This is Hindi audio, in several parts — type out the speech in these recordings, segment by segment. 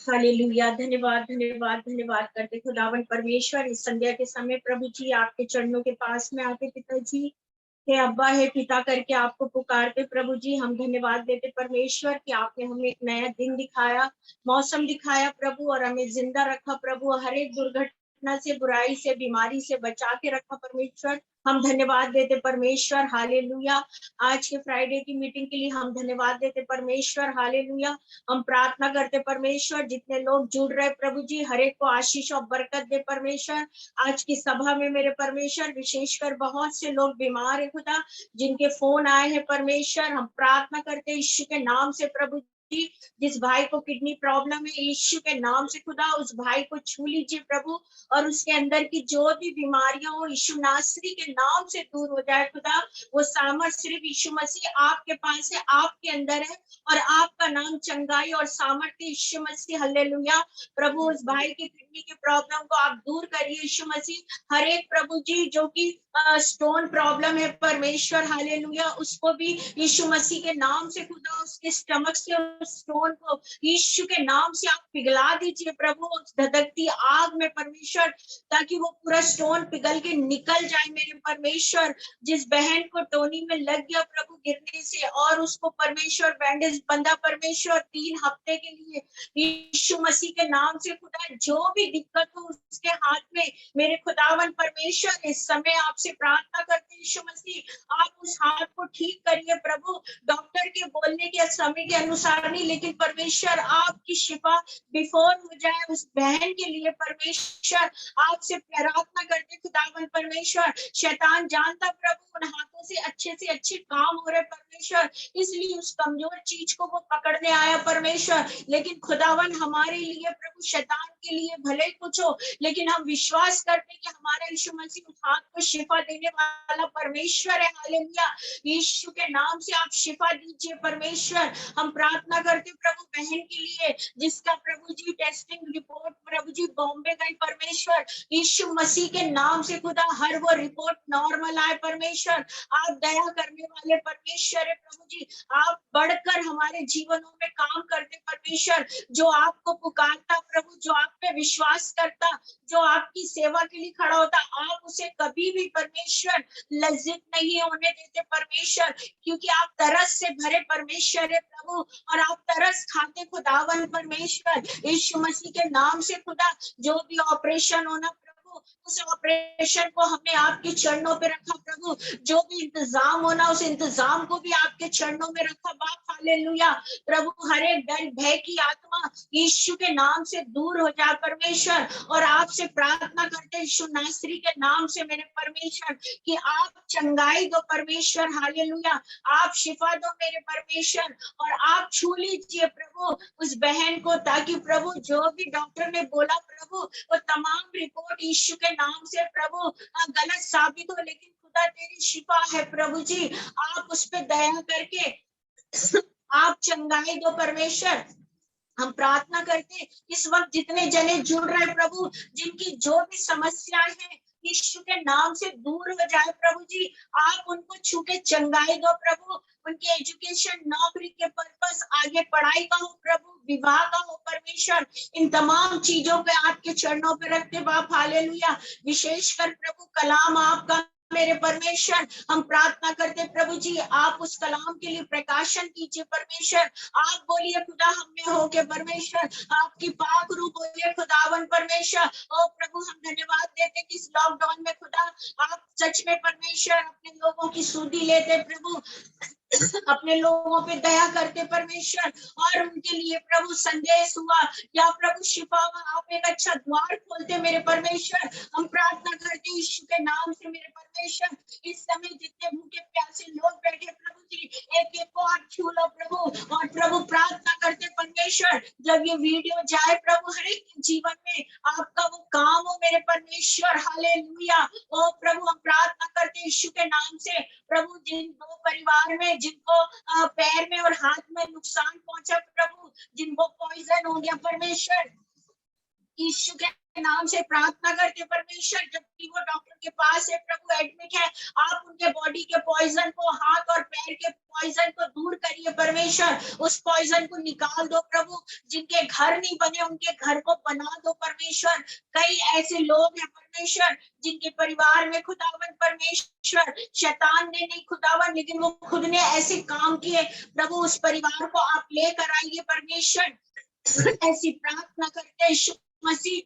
हालेलुया। धन्यवाद धन्यवाद धन्यवाद करते खुदावन परमेश्वर, इस संध्या के समय प्रभु जी आपके चरणों के पास में आके पिताजी हे अब्बा हे पिता करके आपको पुकारते प्रभु जी। हम धन्यवाद देते परमेश्वर कि आपने हमें एक नया दिन दिखाया, मौसम दिखाया प्रभु, और हमें जिंदा रखा प्रभु। हर एक दुर्घटना से, बुराई से, बीमारी से बचा के रखा परमेश्वर। हम धन्यवाद देते परमेश्वर। हालेलुया। आज के फ्राइडे की मीटिंग के लिए हम धन्यवाद देते परमेश्वर। हालेलुया। हम प्रार्थना करते परमेश्वर, जितने लोग जुड़ रहे प्रभु जी, हर एक को आशीष और बरकत दे परमेश्वर। आज की सभा में मेरे परमेश्वर विशेषकर बहुत से लोग बीमार है खुदा, जिनके फोन आए हैं परमेश्वर। हम प्रार्थना करते यीशु के नाम से प्रभु जी, जिस भाई को किडनी प्रॉब्लम है यीशु के नाम से खुदा उस भाई को छू लीजिए प्रभु, और उसके अंदर की जो भी बीमारियां हो यीशु नासरी के नाम से दूर हो जाए खुदा। वो सामर्थ सिर्फ यीशु मसीह आपके पास है, आपके अंदर है, और आपका नाम चंगाई और सामर्थ्य यीशु मसीह। हालेलुया। प्रभु उस भाई की किडनी की प्रॉब्लम को आप दूर करिए यीशु मसीह। हर एक प्रभु जी जो कि स्टोन प्रॉब्लम है परमेश्वर, हालेलुया, उसको भी यीशु मसीह के नाम से खुदा उसके स्टमक से उस स्टोन को यीशु के नाम से आप पिघला दीजिए प्रभु, उस धधकती आग में परमेश्वर, ताकि वो पूरा स्टोन पिघल के निकल जाए मेरे परमेश्वर। जिस बहन को टोनी में लग गया प्रभु गिरने से, और उसको परमेश्वर बैंडेज बंधा परमेश्वर 3 हफ्ते के लिए, यीशु मसीह के नाम से खुदा जो भी दिक्कत हो उसके हाथ में मेरे खुदावन परमेश्वर, इस समय आपसे प्रार्थना करते यीशु मसीह, आप उस हाथ को ठीक करिए प्रभु। डॉक्टर के बोलने के समय के अनुसार नहीं, लेकिन परमेश्वर आपकी शिफा बिफोर हो जाए उस बहन के लिए परमेश्वर। आपसे प्रार्थना करते खुदावन परमेश्वर, शैतान जानता प्रभु उन हाथों से अच्छे काम हो रहे परमेश्वर, इसलिए उस कमजोर चीज को वो पकड़ने आया परमेश्वर। लेकिन खुदावन हमारे लिए प्रभु, शैतान के लिए भले ही कुछ हो, लेकिन हम विश्वास करते कि हमारा यीशु मसीह उस हाथ को शिफा देने वाला परमेश्वर है। हालेलुया। यीशु के नाम से आप शिफा दीजिए परमेश्वर। हम प्रार्थना करते प्रभु बहन के लिए, जिसका प्रभु जी टेस्टिंग रिपोर्ट प्रभु जी बॉम्बे गई परमेश्वर, यीशु मसीह के नाम से खुदा हर वो रिपोर्ट नॉर्मल आए परमेश्वर। आप दया करने वाले परमेश्वर है प्रभु जी, आप बढ़कर हमारे जीवनों में काम करते परमेश्वर। जो आपको पुकारता प्रभु, जो आप पे विश्वास करता, जो आपकी सेवा के लिए खड़ा होता, आप उसे कभी भी परमेश्वर लज्जित नहीं होने देते परमेश्वर, क्योंकि आप तरस से भरे परमेश्वर है प्रभु, और आप तरस खाते खुदावन परमेश्वर। यीशु मसीह के नाम से खुदा जो भी ऑपरेशन होना प्रभु, उस ऑपरेशन को हमने आपके चरणों पे रखा प्रभु। जो भी इंतजाम होना उस इंतजाम को भी आपके चरणों में रखा बाप। हालेलुया। प्रभु हर एक डर भय की आत्मा यीशु के नाम से दूर हो जाए परमेश्वर, और आपसे प्रार्थना करते यीशु नासरी के नाम से मेरे परमेश्वर, कि आप चंगाई दो परमेश्वर। हालेलुया। आप शिफा दो मेरे परमेश्वर, और आप छू लीजिए प्रभु उस बहन को, ताकि प्रभु जो भी डॉक्टर ने बोला प्रभु, वो तमाम रिपोर्ट यीशु के नाम से प्रभु गलत साबित हो, लेकिन खुदा तेरी शिफा है प्रभु जी। आप उस पर दया करके आप चंगाई दो परमेश्वर। हम प्रार्थना करते इस वक्त जितने जने जुड़ रहे प्रभु, जिनकी जो भी समस्याएं हैं यीशु के नाम से दूर हो जाए प्रभु जी। आप उनको छू के चंगाई दो प्रभु। उनके एजुकेशन, नौकरी के पर्पस, आगे पढ़ाई का हो प्रभु, विवाह का हो परमेश्वर, इन तमाम चीजों पे आपके चरणों पे रखते बाप। हालेलुया। विशेषकर प्रभु कलाम आपका मेरे परमेश्वर, हम प्रार्थना करते प्रभु जी, आप उस कलाम के लिए प्रकाशन कीजिए परमेश्वर। आप बोलिए खुदा हम में हो के परमेश्वर, आपकी पाक रूप बोलिए खुदावन परमेश्वर। ओ प्रभु हम धन्यवाद देते कि इस लॉकडाउन में खुदा आप सच में परमेश्वर अपने लोगों की सुधि लेते प्रभु, अपने लोगों पे दया करते परमेश्वर, और उनके लिए प्रभु संदेश हुआ या प्रभु शिफा हुआ, आप एक अच्छा द्वार खोलते मेरे परमेश्वर। हम प्रार्थना करते यीशु के नाम से मेरे परमेश्वर, इस समय जितने भूखे प्यासे लोग बैठे प्रभु जी, एक एक को आप छू लो प्रभु। और प्रभु प्रार्थना करते परमेश्वर, जब ये वीडियो जाए प्रभु हर एक जीवन में आपका वो काम हो मेरे परमेश्वर। हालेलुया। ओ प्रभु हम प्रार्थना करते यीशु के नाम से प्रभु, जिन 2 परिवार में जिनको पैर में और हाथ में नुकसान पहुंचा प्रभु, जिनको पॉइजन हो गया परमेश्वर, यीशु के नाम से प्रार्थना करके परमेश्वर, जबकि वो डॉक्टर के पास है प्रभु, एडमिट है, आप उनके बॉडी के पॉइजन को, हाथ और पैर के पॉइजन को दूर करिए परमेश्वर, उस पॉइजन को निकाल दो प्रभु। जिनके घर नहीं बने उनके घर को बना दो परमेश्वर। कई ऐसे लोग हैं परमेश्वर जिनके परिवार में खुदावन परमेश्वर शैतान ने नहीं खुदावन, लेकिन वो खुद ने ऐसे काम किए प्रभु, उस परिवार को आप लेकर आइए परमेश्वर। ऐसी प्रार्थना करते हैं यीशु मसीह,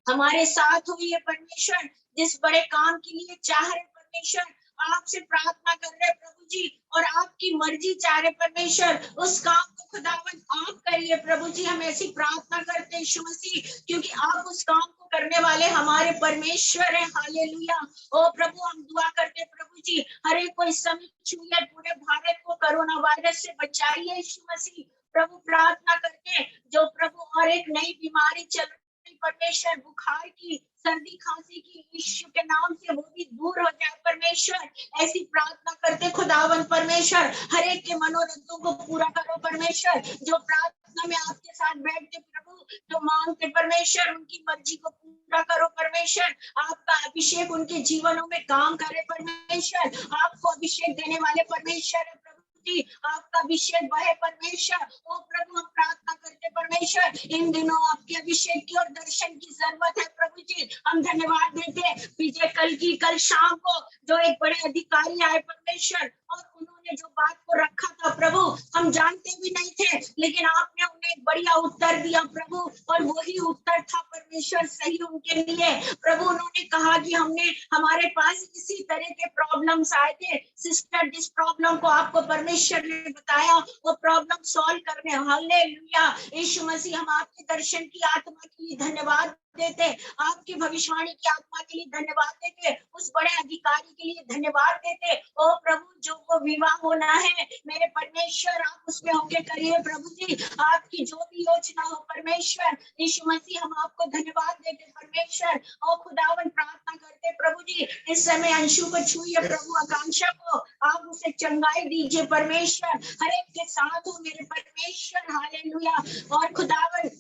हमारे साथ हुई है परमेश्वर, जिस बड़े काम के लिए चाह रहे परमेश्वर, आपसे प्रार्थना कर रहे प्रभु जी, और आपकी मर्जी चाह रहे परमेश्वर, उस काम को खुदावन आप करिए प्रभु जी। हम ऐसी प्रार्थना करते हैं यीशु मसीह, क्योंकि आप उस काम को करने वाले हमारे परमेश्वर हैं। हालेलुया। ओ प्रभु, हम दुआ करते प्रभु जी, हर एक को इस समय छूइए, पूरे भारत को कोरोना वायरस से बचाइए यीशु मसीह। प्रभु प्रार्थना करके जो प्रभु और एक नई बीमारी चल रही परमेश्वर, बुखार की, सर्दी खांसी की, यीशु के नाम से वो भी दूर हो जाए परमेश्वर। ऐसी प्रार्थना करते खुदावन परमेश्वर, हर एक के मनोरथों को पूरा करो परमेश्वर। जो प्रार्थना में आपके साथ बैठते प्रभु, जो मांगते परमेश्वर, उनकी मर्जी को पूरा करो परमेश्वर। आपका अभिषेक उनके जीवनों में काम करे परमेश्वर। आपको अभिषेक देने वाले परमेश्वर है प्रभु जी, आपका अभिषेक बहे परमेश्वर। ओ प्रभु, हम प्रार्थना करते परमेश्वर, इन दिनों आपके अभिषेक की और दर्शन की जरूरत है प्रभु जी। हम धन्यवाद देते विजय कल शाम को जो एक बड़े अधिकारी आए परमेश्वर, और उन्होंने जो बात को रखा था प्रभु, हम जानते भी नहीं थे, लेकिन आपने उन्हें एक बढ़िया उत्तर दिया प्रभु, और वही उत्तर था परमेश्वर सही उनके लिए प्रभु। उन्होंने कहा कि हमारे पास इसी तरह के प्रॉब्लम्स आए थे सिस्टर, जिस प्रॉब्लम को आपको परमेश्वर ने बताया वो प्रॉब्लम सॉल्व करने। हालेलुया। यीशु मसीह, हम आपके दर्शन की आत्मा के लिए धन्यवाद देते, आपकी भविष्यवाणी की आत्मा के लिए धन्यवाद देते, उस बड़े अधिकारी के लिए धन्यवाद देते। ओ प्रभु, जो वो विवाह होना है मेरे परमेश्वर, आप उसमें होके करिए प्रभु जी, आपकी जो भी योजना हो परमेश्वर। यीशु मसीह, हम आपको धन्यवाद देते परमेश्वर। ओ खुदावन, प्रार्थना करते प्रभु जी, इस समय अंशु को छूइए प्रभु, आकांक्षा को आप उसे चंगाई दीजिए परमेश्वर, हर एक के साथ हो मेरे परमेश्वर। हालेलुया। और खुदावन,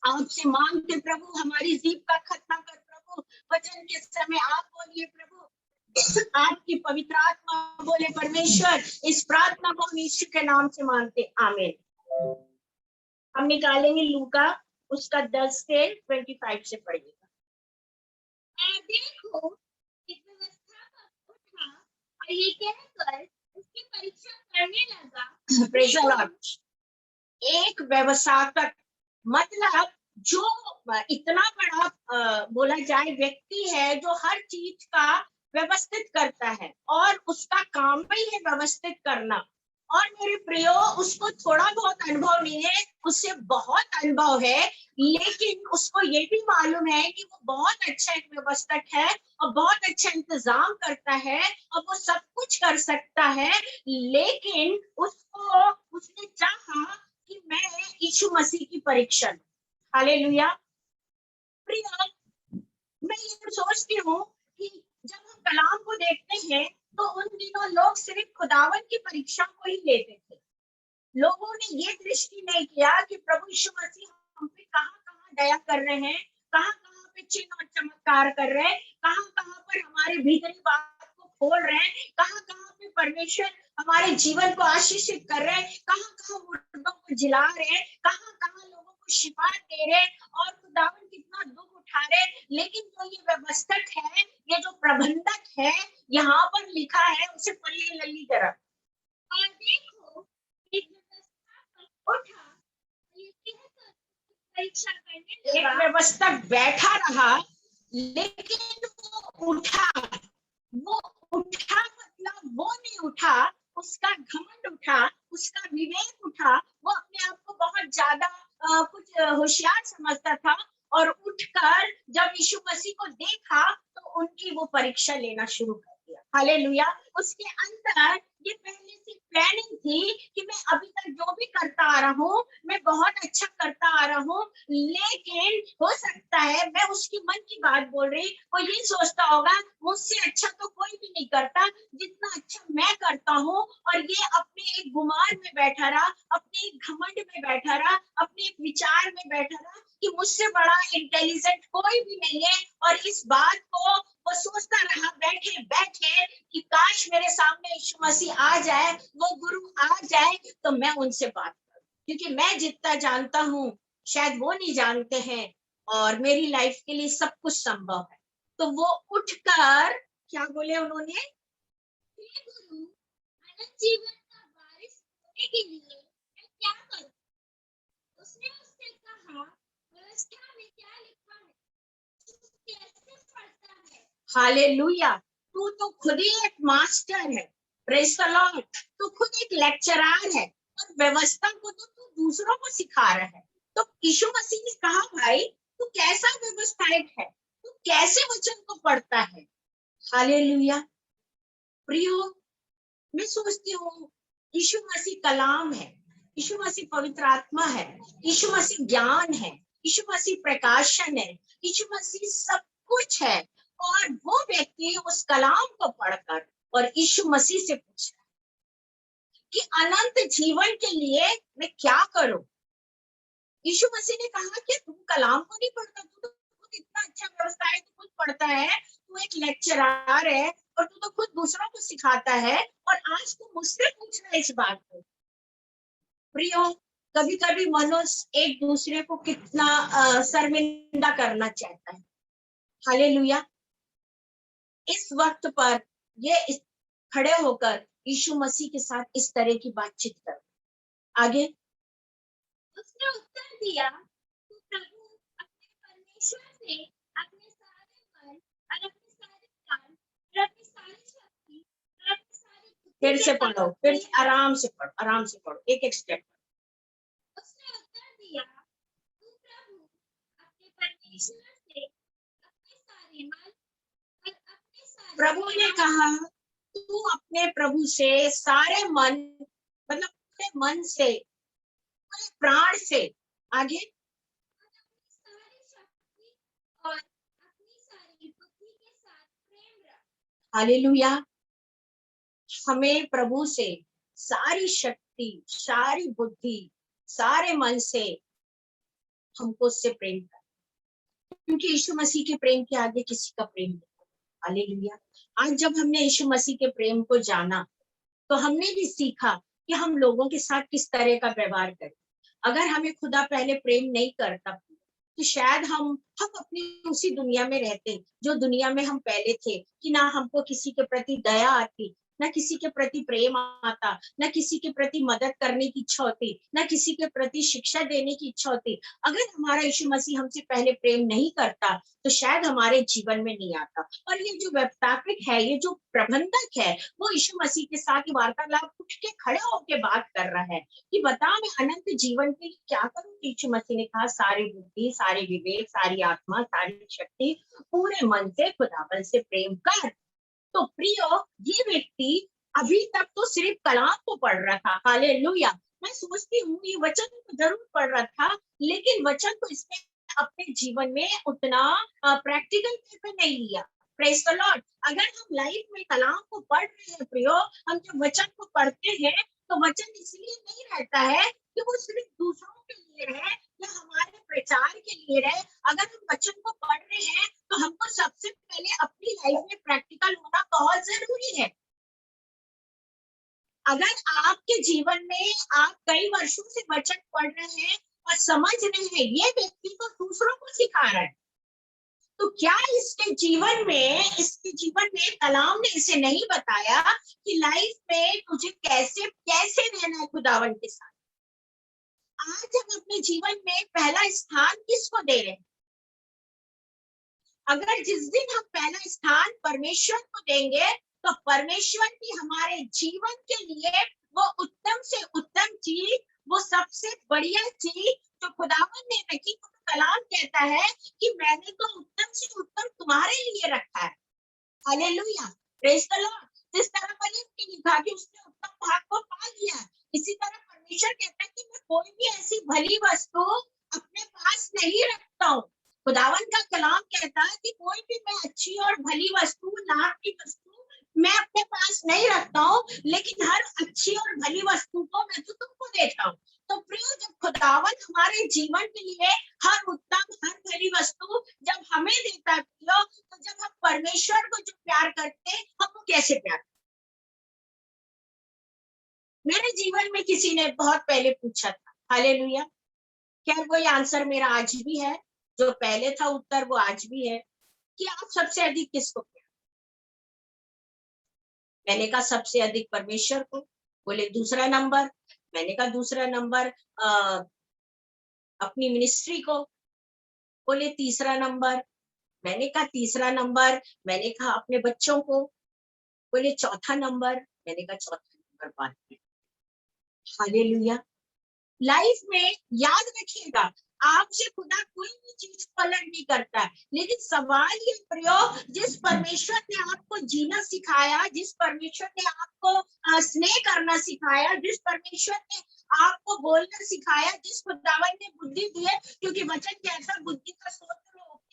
आपसे मांगते प्रभु, हमारी जीभ का खतना कर प्रभु, वचन के समय आप बोलिए प्रभु, आपकी पवित्र आत्मा बोले परमेश्वर। इस प्रार्थना को हम यीशु के नाम से मांगते, आमीन। हम निकालेंगे लूका उसका 10 से 25 से पढ़िएगा। देखो, एक व्यवस्था का उठा और ये कहकर उसकी परीक्षा करने लगा। Praise the Lord. एक व्यवस्थापक मतलब जो इतना बड़ा बोला जाए व्यक्ति है, जो हर चीज का व्यवस्थित करता है, और उसका काम ही है व्यवस्थित करना। और मेरे प्रियो, उसको थोड़ा बहुत अनुभव नहीं है, उससे बहुत अनुभव है, लेकिन उसको ये भी मालूम है कि वो बहुत अच्छा एक व्यवस्थक है और बहुत अच्छा इंतजाम करता है और वो सब कुछ कर सकता है। लेकिन उसने चाहा कि मैं यीशु मसीह की परीक्षा लूं। हालेलुया। प्रिया, मैं ये सोचती हूँ कि जब हम कलाम को देखते हैं तो उन दिनों लोग सिर्फ खुदावन की परीक्षा को ही लेते थे। लोगों ने ये दृष्टि नहीं किया कि प्रभु यीशु मसीह हम पे कहाँ दया कर रहे हैं, कहाँ पे चिन्ह और चमत्कार कर रहे हैं, कहाँ पर हमारे भीतरी बात को खोल रहे हैं, कहाँ पे परमेश्वर हमारे जीवन को आशीषित कर रहे हैं, कहाँ मुर्दों को जिला रहे हैं, कहाँ लोगों को शिफा दे रहे हैं, और खुदावन कितना दुख उठा रहे। लेकिन जो ये व्यवस्थक है, ये जो प्रबंधक है, यहाँ पर लिखा है, उसे पढ़िए लल्ली जरा। और देखो, एक व्यवस्थक बैठा रहा, लेकिन वो उठा मतलब वो नहीं उठा, उसका घमंड उठा, उसका विवेक उठा, वो अपने आप को बहुत ज्यादा कुछ होशियार समझता था, और उठकर जब यीशु मसीह को देखा तो उनकी वो परीक्षा लेना शुरू कर दिया। हालेलुया। उसके अंदर ये पहले से प्लानिंग थी कि मैं अभी तक जो भी करता आ रहा हूँ, मैं बहुत अच्छा करता आ रहा हूँ, लेकिन हो सकता है मैं उसकी मन की बात बोल रही, वो ये सोचता होगा मुझसे अच्छा तो कोई भी नहीं करता जितना अच्छा मैं करता हूँ। और ये अपने एक गुमान में बैठा रहा, अपने एक घमंड में बैठा रहा, अपने एक विचार में बैठा रहा कि मुझसे बड़ा इंटेलिजेंट कोई भी नहीं है। और इस बात को वो सोचता रहा बैठे बैठे कि काश मेरे सामने यीशु मसीह आ जाए, वो गुरु आ जाए तो मैं उनसे बात करूं, क्योंकि मैं जितना जानता हूँ शायद वो नहीं जानते हैं और मेरी लाइफ के लिए सब कुछ संभव है। तो वो उठकर क्या बोले उन्होंने, "हे गुरु, अनंत जीवन का वारिस होने के लिए मैं क्या करूं?" उसने उससे कहा, व्यवस्था में क्या लिखा है, तू कैसे पढ़ता है? हालेलुया। तू तो खुद ही एक मास्टर है, प्रेज द लॉर्ड। तू खुद एक लेक्चरर है और व्यवस्था को तो तू दूसरों को सिखा रहा है। तो यीशु मसीह ने कहा, भाई तू कैसा व्यवस्थायक है, तू कैसे वचन को पढ़ता है। हालेलुया। प्रियो, मैं सोचती हूँ यीशु मसीह कलाम है, यीशु मसीह पवित्र आत्मा है, यीशु मसीह ज्ञान है, यीशु मसीह प्रकाशन है, यीशु मसीह सब कुछ है। और वो व्यक्ति उस कलाम को पढ़कर और यीशु मसीह से पूछा कि अनंत जीवन के लिए मैं क्या करूं। यीशु मसीह ने कहा कि तुम कलाम को नहीं पढ़ता, तू तो खुद इतना अच्छा व्यवस्था है, तू खुद पढ़ता है, तू एक लेक्चरर है और तू तो खुद दूसरों को सिखाता है और आज तू मुझसे पूछ रहा है इस बात को। प्रियो, कभी कभी मनुष्य एक दूसरे को कितना शर्मिंदा करना चाहता है। हालेलुया। इस वक्त पर ये खड़े होकर यीशु मसीह के साथ इस तरह की बातचीत कर आगे। उसने उत्तर दिया, तू प्रभु अपने परमेश्वर से अपने सारे मन और अपने सारे प्राण और अपनी सारी शक्ति और अपनी सारी बुद्धि फिर से पढ़ो, फिर आराम से पढ़ो, आराम से पढ़ो, एक एक स्टेप। उसने उत्तर दिया, तू प्रभु अपने परमेश्वर से अपने सारे मन और अपने सारे प्रभु ने कहा, तू अपने प्रभु से सारे मन, मतलब पूरे मन से, पूरे प्राण से, आगे सारी शक्ति और अपनी सारी बुद्धि के साथ प्रेम रख। हालेलुया। हमें प्रभु से सारी शक्ति, सारी बुद्धि, सारे मन से हमको उससे प्रेम करना, क्योंकि यीशु मसीह के प्रेम के आगे किसी का प्रेम नहीं। हालेलुया। आज जब हमने यीशु मसीह के प्रेम को जाना तो हमने भी सीखा कि हम लोगों के साथ किस तरह का व्यवहार करें। अगर हमें खुदा पहले प्रेम नहीं करता तो शायद हम अपनी उसी दुनिया में रहते जो दुनिया में हम पहले थे, कि ना हमको किसी के प्रति दया आती, ना किसी के प्रति प्रेम आता, ना किसी के प्रति मदद करने की इच्छा होती, ना किसी के प्रति शिक्षा देने की इच्छा होती। अगर हमारा यीशु मसीह हमसे पहले प्रेम नहीं करता तो शायद हमारे जीवन में नहीं आता। और ये जो व्यवस्थापक है, ये जो प्रबंधक है, वो यीशु मसीह के साथ वार्तालाप उठ के खड़े होकर बात कर रहा है कि बता मैं अनंत जीवन के लिए क्या करूं। यीशु मसीह ने कहा, सारी बुद्धि, सारी विवेक, सारी आत्मा, सारी शक्ति, पूरे मन से खुदावन से प्रेम कर। तो प्रियो, ये व्यक्ति अभी तक तो सिर्फ कलाम को पढ़ रहा था। हालेलुया। मैं सोचती हूँ ये वचन तो जरूर पढ़ रहा था, लेकिन वचन तो इसने अपने जीवन में उतना प्रैक्टिकल पे नहीं लिया। Praise the Lord. अगर हम लाइफ में कलाम को पढ़ रहे हैं प्रियो, हम जब वचन को पढ़ते हैं तो वचन इसलिए नहीं रहता है कि वो सिर्फ दूसरों के लिए रहे या हमारे प्रचार के लिए रहे। अगर हम वचन को पढ़ रहे हैं तो हमको सबसे पहले अपनी लाइफ में प्रैक्टिकल होना बहुत जरूरी है। अगर आपके जीवन में आप कई वर्षों से वचन पढ़ रहे हैं और समझ रहे हैं ये व्यक्ति तो दूसरों को सिखा रहा है, तो क्या इसके जीवन में कलाम ने इसे नहीं बताया कि लाइफ में तुझे कैसे कैसे रहना है खुदावन के साथ। आज हम अपने जीवन में पहला स्थान किसको दे रहे हैं? अगर जिस दिन हम पहला स्थान परमेश्वर को देंगे तो परमेश्वर की हमारे जीवन के लिए वो उत्तम से उत्तम चीज, वो सबसे बढ़िया चीज जो खुदावन ने रखी, तो कलाम कहता है कि मैंने तो उत्तम से उत्तम तुम्हारे लिए रखा है। Hallelujah, praise the Lord. जिस तरह मरियम ने लिखा कि उसने उत्तम भाग को पा लिया, इसी तरह परमेश्वर कहता है कि मैं कोई भी ऐसी भली वस्तु अपने पास नहीं रखता हूँ। खुदावन का कलाम कहता है कि कोई भी मैं अच्छी और भली वस्तु, लाभ की वस्तु मैं अपने पास नहीं रखता हूँ, लेकिन हर अच्छी और भली वस्तु को मैं तो तुमको देता हूँ। तो प्रियो, जब खुदावन हमारे जीवन के लिए हर उत्तम, हर भली वस्तु जब हमें देता है प्रियो, तो जब हम परमेश्वर को जो प्यार करते हैं, हम वो कैसे प्यार। मेरे जीवन में किसी ने बहुत पहले पूछा था, हालेलुया, क्या वही आंसर मेरा आज भी है? जो पहले था उत्तर वो आज भी है कि आप सबसे अधिक किसको प्यार। मैंने कहा सबसे अधिक परमेश्वर को। बोले दूसरा नंबर। मैंने कहा दूसरा नंबर अपनी मिनिस्ट्री को। बोले तीसरा नंबर। मैंने कहा तीसरा नंबर, मैंने कहा अपने बच्चों को। बोले चौथा नंबर। मैंने कहा चौथा नंबर बात है। हालेलुया। लाइफ में याद रखिएगा, आपसे खुदा कोई भी चीज को अलग नहीं करता है, लेकिन सवाल ये प्रयोग, जिस परमेश्वर ने आपको जीना सिखाया, जिस परमेश्वर ने आपको स्नेह करना सिखाया, जिस परमेश्वर ने आपको बोलना सिखाया, जिस खुदावन ने बुद्धि दी है, क्योंकि वचन कहता बुद्धि का स्रोत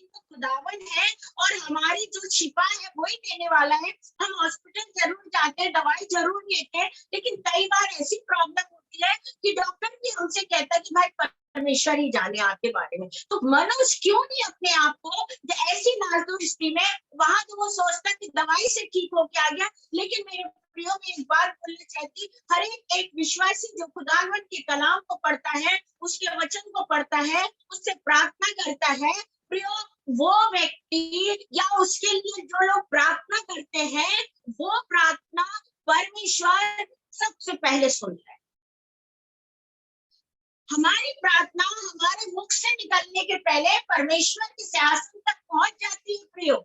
तो खुदावन है, और हमारी जो शिफा है वही देने वाला है। हम हॉस्पिटल जरूर जाते हैं, दवाई जरूर लेते हैं, लेकिन कई बार ऐसी प्रॉब्लम होती है कि डॉक्टर भी हमसे कहता है कि भाई परमेश्वर ही जाने आपके बारे में। तो मनुष्य क्यों नहीं अपने आप को ऐसी नाजुक स्थिति में, वहां तो वो सोचता कि दवाई से ठीक हो के आ गया, लेकिन मेरे प्रियो में एक बात बोलना चाहती, हर एक विश्वासी जो खुदावन के कलाम को पढ़ता है, उसके वचन को पढ़ता है, उससे प्रार्थना करता है प्रियो, वो व्यक्ति या उसके लिए जो लोग प्रार्थना करते हैं, वो प्रार्थना परमेश्वर सबसे पहले सुनता है। हमारी प्रार्थना हमारे मुख से निकलने के पहले परमेश्वर के सिंहासन तक पहुंच जाती है प्रियो।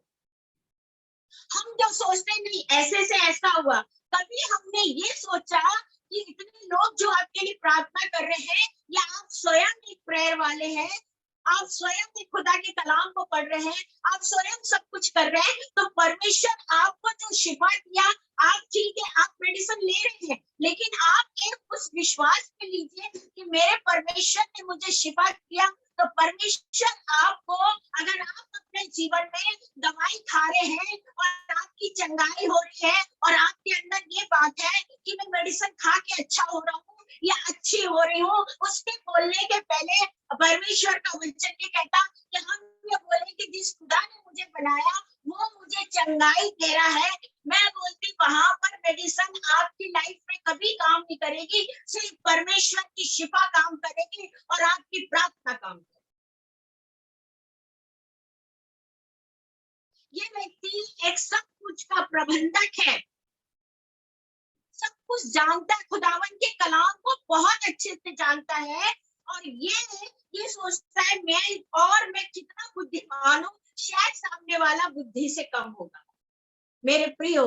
हम जो सोचते नहीं ऐसे से ऐसा हुआ, कभी हमने ये सोचा कि इतने लोग जो आपके लिए प्रार्थना कर रहे हैं, या आप स्वयं एक प्रेयर वाले हैं, आप स्वयं एक खुदा के कलाम को पढ़ रहे हैं, आप स्वयं सब कुछ कर रहे हैं, तो परमेश्वर आपको जो शिफा दिया, आप ठीक है आप मेडिसिन ले रहे हैं, लेकिन आप एक उस विश्वास में लीजिए कि मेरे परमेश्वर ने मुझे शिफा दिया। तो परमेश्वर आपको, अगर आप अपने जीवन में दवाई खा रहे हैं और आपकी चंगाई हो रही है, और आपके अंदर ये बात है कि मैं मेडिसिन खा के अच्छा हो रहा हूँ या अच्छी हो रही हूँ, उसके बोलने के पहले परमेश्वर का वचन ये कहता कि हम ये बोले कि जिस खुदा ने मुझे बनाया वो मुझे चंगाई दे रहा है। मैं बोलती वहां पर मेडिसिन आपकी लाइफ में कभी काम नहीं करेगी, सिर्फ परमेश्वर की शिफा काम करेगी और आपकी प्रार्थना काम करेगी। ये व्यक्ति एक सब कुछ का प्रबंधक है, सब कुछ जानता है, खुदावन के कलाम को बहुत अच्छे से जानता है, और ये सोचता है मैं कितना बुद्धिमान हूँ, शायद सामने वाला बुद्धि से कम होगा। मेरे प्रियो,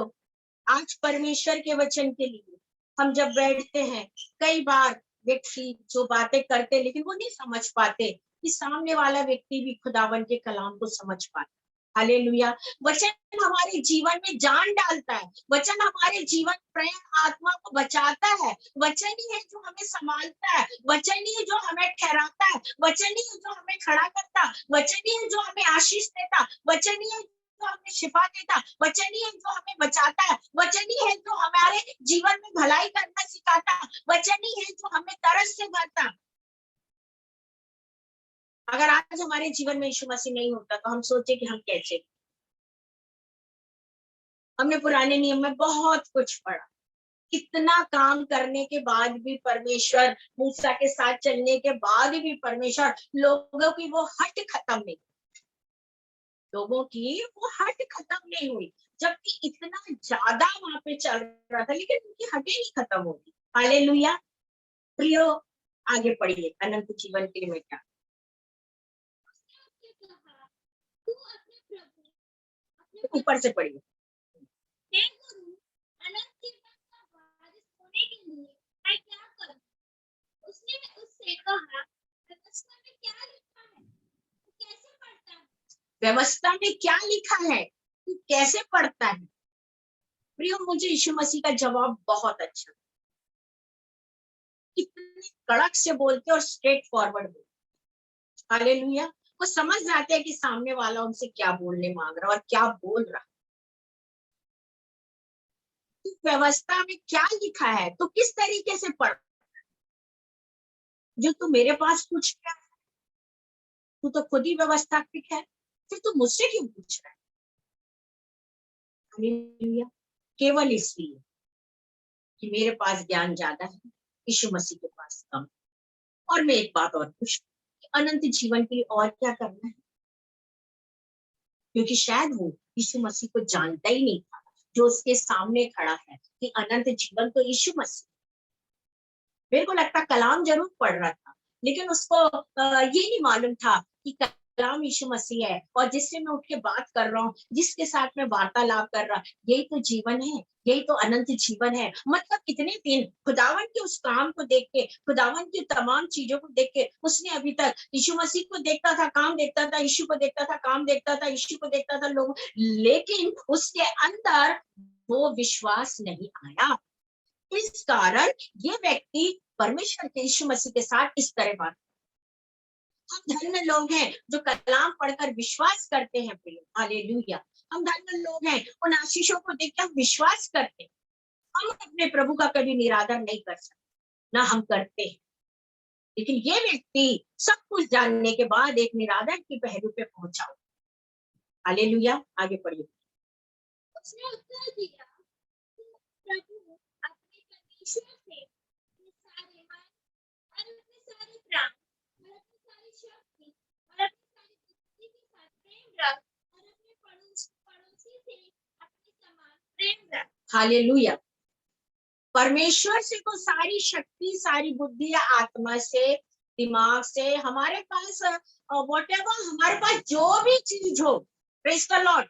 आज परमेश्वर के वचन के लिए हम जब बैठते हैं, कई बार व्यक्ति जो बातें करते लेकिन वो नहीं समझ पाते कि सामने वाला व्यक्ति भी खुदावन के कलाम को समझ पाता। हालेलुया। वचन हमारे जीवन में जान डालता है, वचन हमारे जीवन प्रेम आत्मा को बचाता है, वचन ही है जो हमें संभालता है, वचन ही है जो हमें ठहराता है, वचन ही है जो हमें खड़ा करता, वचन ही है जो हमें आशीष देता, वचन ही है जो हमें शिफा देता, वचन ही है जो हमें बचाता है, वचन ही है जो हमारे जीवन में भलाई करना सिखाता, वचन ही है जो हमें तरस से भरता। अगर आज हमारे जीवन में यीशु मसीह नहीं होता तो हम सोचे कि हम कैसे। हमने पुराने नियम में बहुत कुछ पढ़ा, कितना काम करने के बाद भी परमेश्वर, मूसा के साथ चलने के बाद भी परमेश्वर, लोगों की वो हट खत्म नहीं, लोगों की वो हट खत्म नहीं हुई, जबकि इतना ज्यादा वहां पे चल रहा था, लेकिन उनकी हटें नहीं खत्म होगी। हालेलुया। प्रियो, आगे पढ़िए अनंत जीवन के लिए मैं क्या ऊपर से पढ़िए। उसने उससे कहा, व्यवस्था में क्या लिखा है, तू कैसे पढ़ता है? प्रियो, मुझे यीशु मसीह का जवाब बहुत अच्छा, इतने कड़क से बोलते और स्ट्रेट फॉरवर्ड बोलते। हालेलुया। वो समझ जाते हैं कि सामने वाला उनसे क्या बोलने मांग रहा है और क्या बोल रहा है। व्यवस्था में क्या लिखा है, तो किस तरीके से पढ़, जो तू मेरे पास पूछ रहा है, तू तो खुद ही व्यवस्थापिक है, फिर तू मुझसे क्यों पूछ रहा है? हालेलुया। केवल इसलिए कि मेरे पास ज्ञान ज्यादा है, यीशु मसीह के पास कम। और मैं एक बात और पूछ, अनंत जीवन के लिए और क्या करना है? क्योंकि शायद वो यीशु मसीह को जानता ही नहीं था, जो उसके सामने खड़ा है कि अनंत जीवन तो यीशु मसीह। मेरे को लगता कलाम जरूर पढ़ रहा था, लेकिन उसको ये नहीं मालूम था कि कलाम यीशु मसीह है, और जिससे मैं उठ के बात कर रहा हूँ, जिसके साथ मैं वार्तालाप कर रहा, यही तो जीवन है, यही तो अनंत जीवन है। मतलब इतने दिन खुदावन के उस काम को देख के, खुदावन की तमाम चीजों को देख के, उसने अभी तक यीशु मसीह को देखता था, काम देखता था, यीशु को देखता था, काम देखता था, यीशु को देखता था लोग, लेकिन उसके अंदर वो विश्वास नहीं आया। इस कारण ये व्यक्ति परमेश्वर के यीशु मसीह के साथ इस तरह बात। हम धन्य लोग हैं जो कलाम पढ़कर विश्वास करते हैं प्रिय, हालेलुया। हम धन्य लोग हैं, उन आशीषों को देख के हम विश्वास करते हैं। हम अपने प्रभु का कभी निरादर नहीं कर सकते, ना हम करते हैं। लेकिन ये व्यक्ति सब कुछ जानने के बाद एक निरादर की पहलू पे पहुंचा। हालेलुया। आगे पढ़िए। उसने उत्तर दिया, प्रभु अपने परमेश्वर से सारे मन और अपने सारे प्राण और अपनी सारी शक्ति और अपनी सारी बुद्धि के साथ प्रेम रख, और अपने पड़ोसी से अपने समान प्रेम रख। हालेलुया। परमेश्वर से तो सारी शक्ति, सारी बुद्धि, आत्मा से, दिमाग से, हमारे पास व्हाटएवर, हमारे पास जो भी चीज हो, प्रेज द लॉर्ड,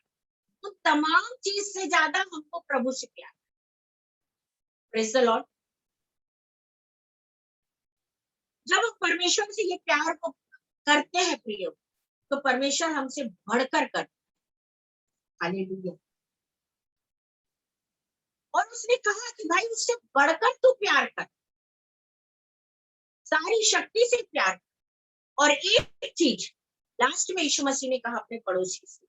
तो तमाम चीज से ज्यादा हमको प्रभु से प्यार। Praise the Lord. जब हम परमेश्वर से ये प्यार को करते हैं प्रिय, तो परमेश्वर हमसे बढ़कर करते। हालेलुया। और उसने कहा कि भाई उससे बढ़कर तू प्यार कर, सारी शक्ति से प्यार कर। और एक चीज लास्ट में यीशु मसीह ने कहा, अपने पड़ोसी से।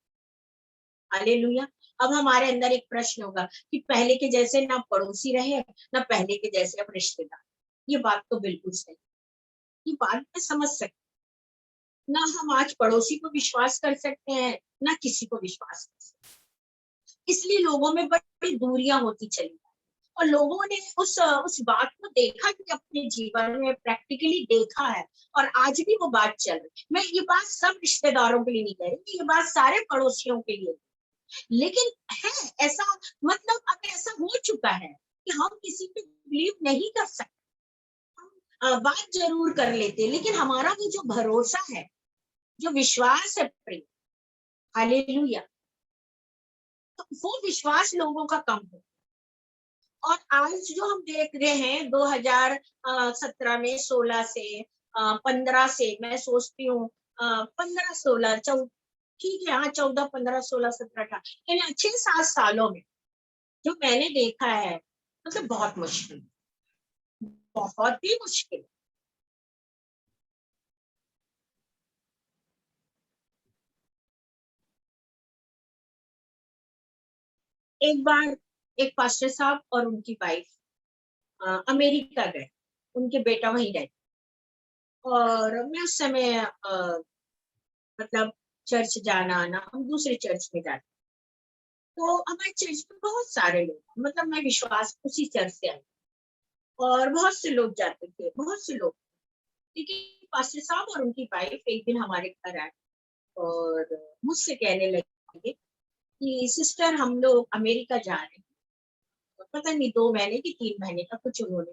हालेलुया। अब हमारे अंदर एक प्रश्न होगा कि पहले के जैसे ना पड़ोसी रहे, ना पहले के जैसे अब रिश्तेदार। ये बात तो बिल्कुल सही, ये बात मैं समझ सकती। ना हम आज पड़ोसी को विश्वास कर सकते हैं, ना किसी को विश्वास कर सकते, इसलिए लोगों में बड़ी दूरियां होती चली। और लोगों ने उस बात को देखा कि अपने जीवन में प्रैक्टिकली देखा है, और आज भी वो बात चल रही। मैं ये बात सब रिश्तेदारों के लिए नहीं कह रही, ये बात सारे पड़ोसियों के लिए, लेकिन है ऐसा, मतलब अब ऐसा हो चुका है कि हम किसी पे बिलीव नहीं कर सकते। हम बात जरूर कर लेते, लेकिन हमारा वो जो भरोसा है, जो विश्वास है प्रेम, हालेलुया, तो वो विश्वास लोगों का कम हो। और आज जो हम देख रहे हैं 2017 में, 16 से 15 से, मैं सोचती हूँ 15 16 ठीक है, हाँ 14 15 16 17 18, इन 6-7 सालों में जो मैंने देखा है, मतलब बहुत मुश्किल, बहुत ही मुश्किल। एक बार एक पास्टर साहब और उनकी वाइफ अमेरिका गए, उनके बेटा वहीं रहे, और मैं उस समय मतलब चर्च जाना आना, हम दूसरे चर्च में जाते, तो हमारे चर्च में बहुत सारे लोग, मतलब मैं विश्वास उसी चर्च से आई, और बहुत से लोग जाते थे, बहुत से लोग। लेकिन पास्टर साहब और उनकी वाइफ एक दिन हमारे घर आए और मुझसे कहने लगे कि सिस्टर हम लोग अमेरिका जा रहे हैं, पता नहीं 2 महीने की 3 महीने का कुछ उन्होंने,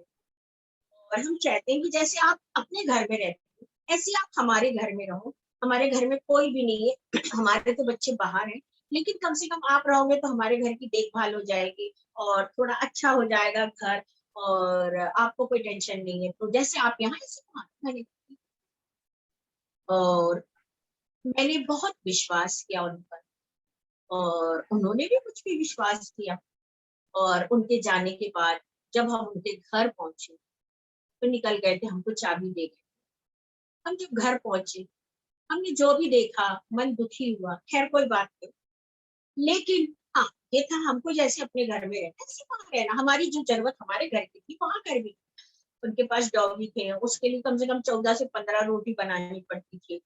और हम चाहते हैं कि जैसे आप अपने घर में रहते हो, ऐसे आप हमारे घर में रहो। हमारे घर में कोई भी नहीं है, हमारे तो बच्चे बाहर हैं, लेकिन कम से कम आप रहोगे तो हमारे घर की देखभाल हो जाएगी, और थोड़ा अच्छा हो जाएगा घर, और आपको कोई टेंशन नहीं है, तो जैसे आप यहाँ ऐसे वहाँ। और मैंने बहुत विश्वास किया उन पर, और उन्होंने भी मुझ पे विश्वास किया। और उनके जाने के बाद जब हम उनके घर पहुंचे, तो निकल गए थे, हमको चाबी दे गए। हम जब घर पहुंचे, हमने जो भी देखा मन दुखी हुआ, खैर कोई बात नहीं, लेकिन हाँ, ये था हमको जैसे अपने घर में रहना ऐसे वहां रहना, हमारी जो जरूरत हमारे घर की थी वहां कर भी। उनके पास डॉगी थे, उसके लिए कम से कम 14 से 15 रोटी बनानी पड़ती थी।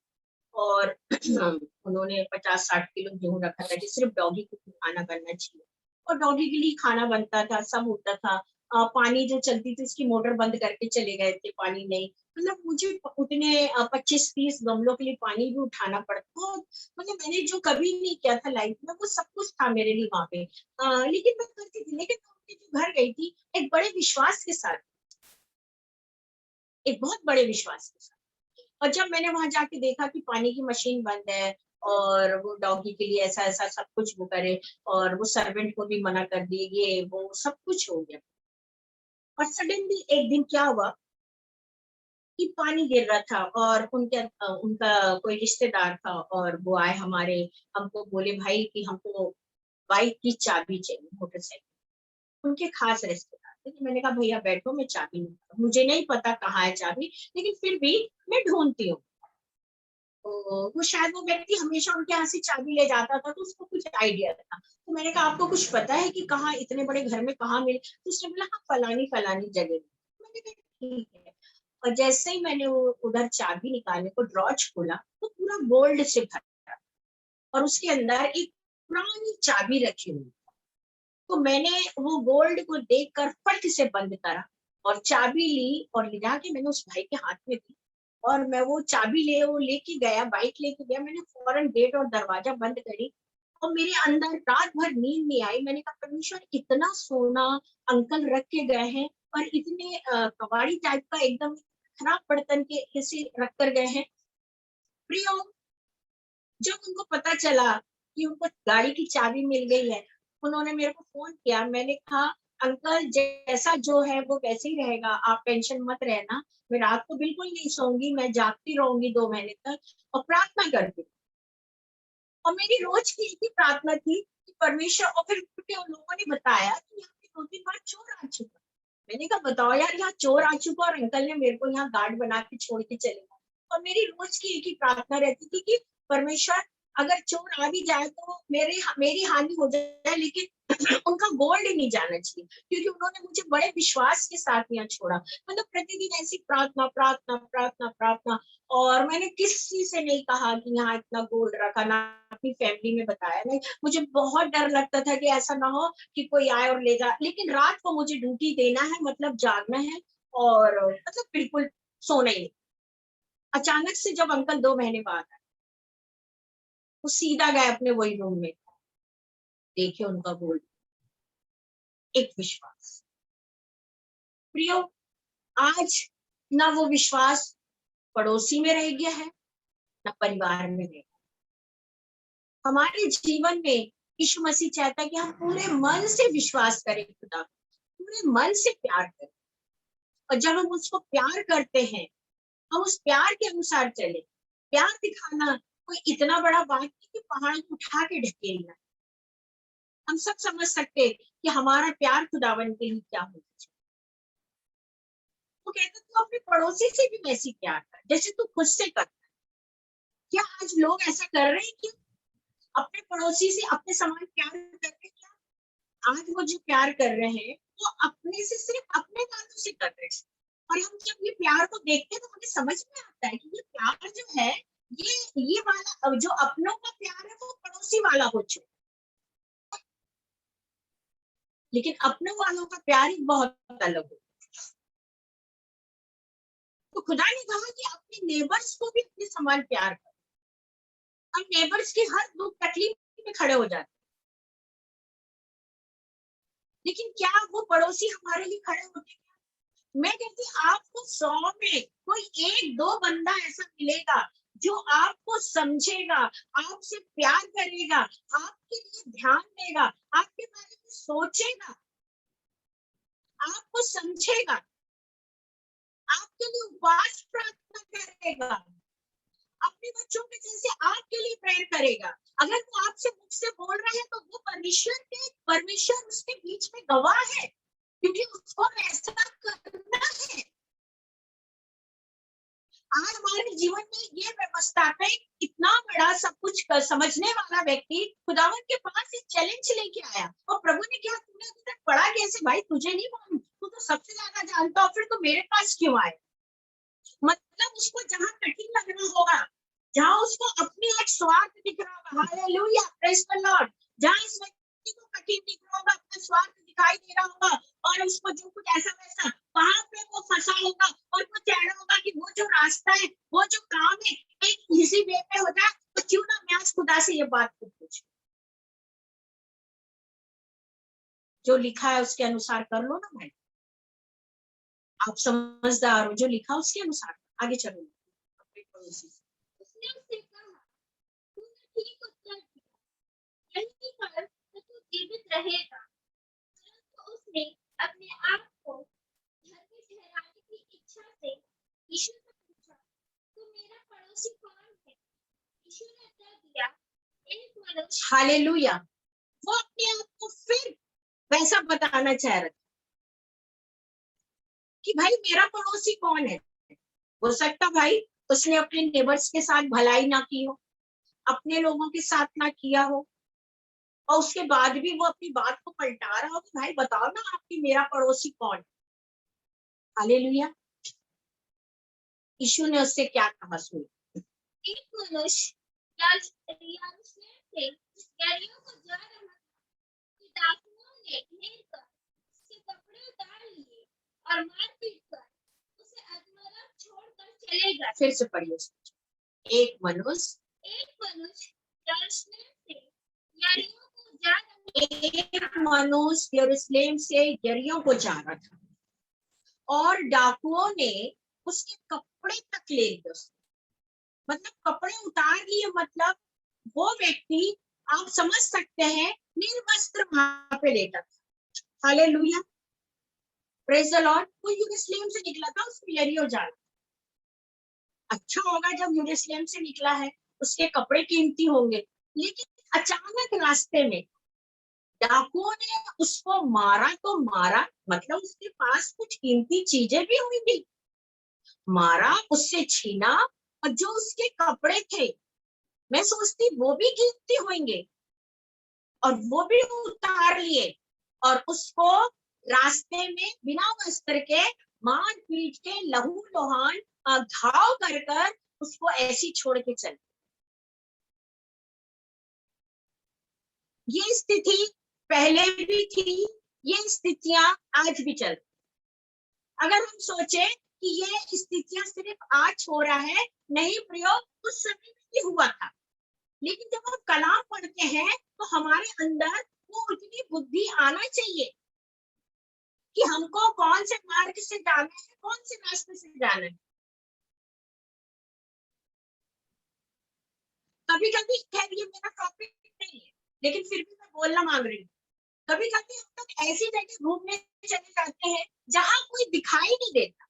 और उन्होंने 50-60 किलो गेहूं रखा था कि सिर्फ डॉगी को खाना करना चाहिए। और डॉगी के लिए खाना बनता था, सब होता था। पानी जो चलती थी उसकी मोटर बंद करके चले गए थे, पानी नहीं। मतलब मुझे उतने 25-30 गमलों के लिए पानी भी उठाना पड़ता तो, मतलब मैंने जो कभी नहीं किया था लाइफ में वो सब कुछ था मेरे लिए वहां पे। लेकिन मैं करती थी, लेकिन मैं उनके जो घर गई थी एक बड़े विश्वास के साथ, एक बहुत बड़े विश्वास के साथ। और जब मैंने वहां जाके देखा कि पानी की मशीन बंद है और वो डॉगी के लिए ऐसा ऐसा सब कुछ वो करे, और वो सर्वेंट को भी मना कर दिए, ये वो सब कुछ हो गया। और सडनली एक दिन क्या हुआ कि पानी गिर रहा था, और उनका कोई रिश्तेदार था और वो आए हमारे, हमको बोले भाई कि हमको बाइक की चाबी चाहिए, मोटरसाइकिल। उनके खास रिश्तेदार थे। तो मैंने कहा भैया बैठो, मैं चाबी निकालूं। मुझे नहीं पता कहाँ है चाबी, लेकिन फिर भी मैं ढूंढती हूँ। तो वो शायद वो व्यक्ति हमेशा उनके यहाँ से चाबी ले जाता था, तो उसको कुछ आइडिया था। तो मैंने कहा आपको कुछ पता है कि कहाँ इतने बड़े घर में कहाँ मिले? तो उसने बोला हाँ फलानी फलानी जगह में। मैंने कहा ठीक है। और जैसे ही मैंने वो उधर चाबी निकालने को ड्रॉच खोला तो पूरा गोल्ड से भरा, और उसके अंदर एक पुरानी चाबी रखी हुई। तो मैंने वो गोल्ड को देखकर फट से बंद करा और चाबी ली और ले जाके मैंने उस भाई के हाथ में दी। और मैं वो चाबी वो लेके गया, बाइक लेके गया, मैंने फौरन गेट और दरवाजा बंद करी। और मेरे अंदर रात भर नींद नहीं आई। मैंने कहा परमेश्वर, इतना सोना अंकल रख के गए हैं, और इतने कबाड़ी टाइप का एकदम खराब बर्तन के ऐसे रख कर गए हैं। प्रियो, जब उनको पता चला कि उनको गाड़ी की चाबी मिल गई है, उन्होंने मेरे को फोन किया। मैंने कहा अंकल जैसा जो है वो वैसे ही रहेगा, आप टेंशन मत रहना। मैं रात को बिल्कुल नहीं सोऊंगी, मैं जागती रहूंगी 2 महीने तक और प्रार्थना करती। और मेरी रोज की एक ही प्रार्थना थी कि परमेश्वर। और फिर उन लोगों ने बताया कि यहाँ पे 2-3 बार चोर आ चुका। मैंने कहा बताओ यार, यहाँ चोर आ चुका और अंकल ने मेरे को यहाँ गार्ड बना के छोड़ के चले गए। और मेरी रोज की एक ही प्रार्थना रहती थी कि परमेश्वर, अगर चोर आ भी जाए तो मेरी हानि हो जाए, लेकिन उनका गोल्ड नहीं जाना चाहिए, क्योंकि उन्होंने मुझे बड़े विश्वास के साथ यहाँ छोड़ा। मतलब प्रतिदिन ऐसी प्रार्थना प्रार्थना प्रार्थना प्रार्थना। और मैंने किसी से नहीं कहा कि यहाँ इतना गोल्ड रखा, ना अपनी फैमिली में बताया। नहीं, मुझे बहुत डर लगता था कि ऐसा ना हो कि कोई आए और ले जाए। लेकिन रात को मुझे ड्यूटी देना है, मतलब जागना है, और मतलब बिल्कुल सोना ही नहीं। अचानक से जब अंकल 2 महीने बाद आए, वो सीधा गए अपने वही रूम में, देखे उनका गोल्ड। एक विश्वास। प्रियो, आज ना वो विश्वास पड़ोसी में रह गया है, ना परिवार में रह गया। हमारे जीवन में यीशु मसीह चाहता है कि हम पूरे मन से विश्वास करें खुदा, पूरे मन से प्यार करें। और जब हम उसको प्यार करते हैं, हम उस प्यार के अनुसार चले। प्यार दिखाना कोई इतना बड़ा बात नहीं कि पहाड़ को उठा के ढकेलना। हम सब समझ सकते हैं कि हमारा प्यार खुदावन के लिए क्या होना चाहिए। वो कहते तू अपने पड़ोसी से भी वैसी प्यार कर जैसे तू खुद से करता है। क्या आज लोग ऐसा कर रहे हैं कि अपने पड़ोसी से अपने समान प्यार कर रहे हैं? क्या आज वो जो प्यार कर रहे हैं वो अपने से सिर्फ अपने वालों से कर रहे हैं। और हम जब ये प्यार को देखते हैं तो हमें समझ में आता है कि ये प्यार जो है, ये वाला जो अपनों का प्यार है वो पड़ोसी वाला हो चुका। लेकिन अपनों वालों का प्यार ही बहुत अलग हो। तो खुदा ने कहा कि अपने नेबर्स को भी अपने समान प्यार करो। हम नेबर्स की हर दुख तकलीफ में खड़े हो जाते हैं, लेकिन क्या वो पड़ोसी हमारे लिए खड़े होते हैं? मैं कहती आपको 100 में कोई 1-2 बंदा ऐसा मिलेगा जो आपको समझेगा, आपसे प्यार करेगा, आपके लिए ध्यान देगा, आपके बारे में सोचेगा, आपको समझेगा, आपके लिए उपवास प्रार्थना करेगा, अपने बच्चों के जैसे आपके लिए प्रेयर करेगा। अगर वो आपसे मुख से बोल रहे हैं तो वो परमेश्वर उसके बीच में गवाह है, क्योंकि उसको ऐसा करना है। आज हमारे जीवन में ये व्यवस्था है, इतना बड़ा सब कुछ समझने वाला व्यक्ति खुदावन के पास एक चैलेंज लेके आया और प्रभु ने कहा तूने अभी तक पढ़ा कैसे भाई, तुझे नहीं मालूम, तू तो सबसे ज्यादा जानता हो, फिर तो मेरे पास क्यों आए। मतलब उसको जहां कठिन लग रहा होगा, जहां उसको अपनी एक स्वार्थ दिख रहा होगा, हालेलुया प्रेज द लॉर्ड, जहां इस व्यक्ति को कठिन दिख रहा होगा, अपना स्वार्थ दिखाई दे रहा होगा और उसको जो कुछ ऐसा वैसा, वहां पे वो फंसा होगा और वो कह रहा होगा कि वो जो रास्ता है, वो जो काम है, एक इजी वे पे हो जाए, तो क्यों ना मैं आज खुदा से ये बात को पूछूं। जो लिखा है उसके अनुसार कर लो ना भाई, आप समझदार हो, जो लिखा उसके अनुसार आगे चलो। उसने उससे कहा तूने ठीक उत्तर दिया, यही कर तो तू जीवित रहेगा। तो उसने अपने आप को धर्मी ठहराने की इच्छा से यीशु से पूछा, तो मेरा पड़ोसी कौन है? यीशु ने उत्तर दिया, एक मनुष्य। हालेलुया, वो अपने आप को फिर वैसा बताना चाह रहा कि भाई मेरा पड़ोसी कौन है। हो सकता भाई उसने अपने नेबर्स के साथ भलाई ना की हो, अपने लोगों के साथ ना किया हो, और उसके बाद भी वो अपनी बात को पलटा रहा हो कि भाई बताओ ना आपकी मेरा पड़ोसी कौन है। हालेलुया। यीशु ने उससे क्या कहा सुनो, एक मनुष्य यरूशलेम से यरीहो को जा रहा था कि डाकुओं ने घेर कर उसके कपड़े उतार लिए और मार पीट कर उसे अधमरा छोड़कर चले गए। फिर से पढ़िए, एक मनुष्य यरूशलेम से यरीहो को जा रहा था, एक मनुष्य यरूशलेम से यरीहो को जा रहा था और डाकुओं ने उसके कपड़े तक ले लिए। मतलब कपड़े उतार लिए, मतलब वो व्यक्ति आप समझ सकते हैं निर्वस्त्र वहां पे लेटा था। Hallelujah praise the Lord. वो यरूशलेम से निकला था, उसको यरीहो जाना। अच्छा होगा जब यरूशलेम से निकला है, उसके कपड़े कीमती होंगे, लेकिन अचानक रास्ते में डाकुओं ने उसको मारा तो मारा, मतलब उसके पास कुछ कीमती चीजें भी होंगी, मारा, उससे छीना, और जो उसके कपड़े थे मैं सोचती वो भी कीमती होंगे, और वो भी उतार लिए और उसको रास्ते में बिना वस्त्र के मार पीट के लहू लोहान घाव कर कर उसको ऐसी छोड़ के चले। ये स्थिति पहले भी थी, ये स्थितियां आज भी चल। अगर हम सोचे कि ये स्थितियां सिर्फ आज हो रहा है, नहीं प्रयोग उस समय में भी हुआ था, लेकिन जब हम कलाम पढ़ते हैं तो हमारे अंदर वो उतनी बुद्धि आना चाहिए कि हमको कौन से मार्ग से जाना है, कौन से रास्ते से जाना है। कभी कभी खैर ये मेरा टॉपिक नहीं है, लेकिन फिर भी मैं बोलना मांग रही हूँ। कभी कभी हम लोग ऐसी जगह घूमने चले जाते हैं जहां कोई दिखाई नहीं देता।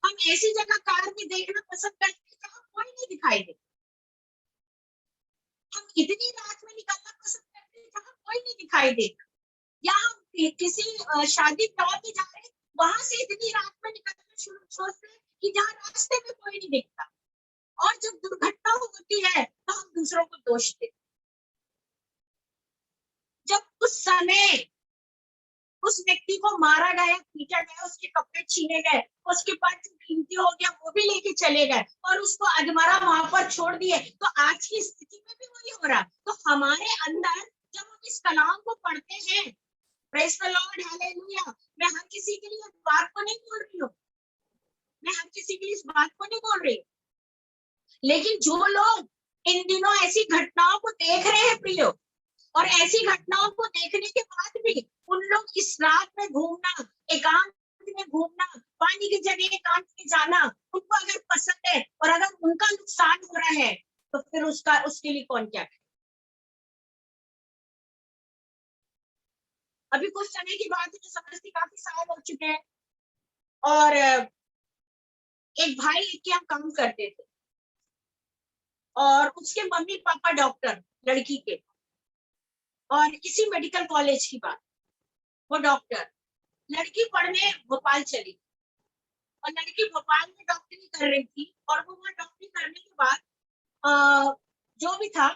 हम ऐसी जगह कार में देखना पसंद करते हैं जहां कोई नहीं दिखाई देता। हम इतनी रात में निकलना पसंद करते हैं जहां कोई नहीं दिखाई देता, या हम किसी शादी ब्याह में जा रहे हैं, वहां से इतनी रात में निकलना शुरू सोचते हैं कि जहाँ रास्ते में कोई नहीं दिखता, और जब दुर्घटना होती है तो हम दूसरों को दोष देते। जब उस समय उस व्यक्ति को मारा गया, पीटा गया, उसके कपड़े छीने गए, उसके पास जो कीमती हो गया वो भी लेके चले गए और उसको अधमरा वहां पर छोड़ दिए, तो आज की स्थिति में भी वही हो रहा। तो हमारे अंदर जब हम इस कलाम को पढ़ते हैं, प्रेज द लॉर्ड, हालेलुया, मैं हर किसी के लिए इस बात को नहीं बोल रही हूँ, मैं हर किसी के लिए इस बात को नहीं बोल रही, लेकिन जो लोग इन दिनों ऐसी घटनाओं को देख रहे हैं प्रियो, और ऐसी घटनाओं को देखने के बाद भी उन लोग इस रात में घूमना, एकांत में घूमना, पानी की जगह एकांत में जाना उनको अगर पसंद है, और अगर उनका नुकसान हो रहा है तो फिर उसके लिए कौन क्या करे। अभी कुछ समय की बात है, जो समझती काफी साल हो चुके हैं, और एक भाई के यहाँ काम करते थे और उसके मम्मी पापा डॉक्टर, लड़की के, और इसी मेडिकल कॉलेज की बात, वो डॉक्टर, लड़की पढ़ने भोपाल चली, और लड़की भोपाल में डॉक्टरी कर रही थी, और वो वहाँ डॉक्टरी करने के बाद जो भी था,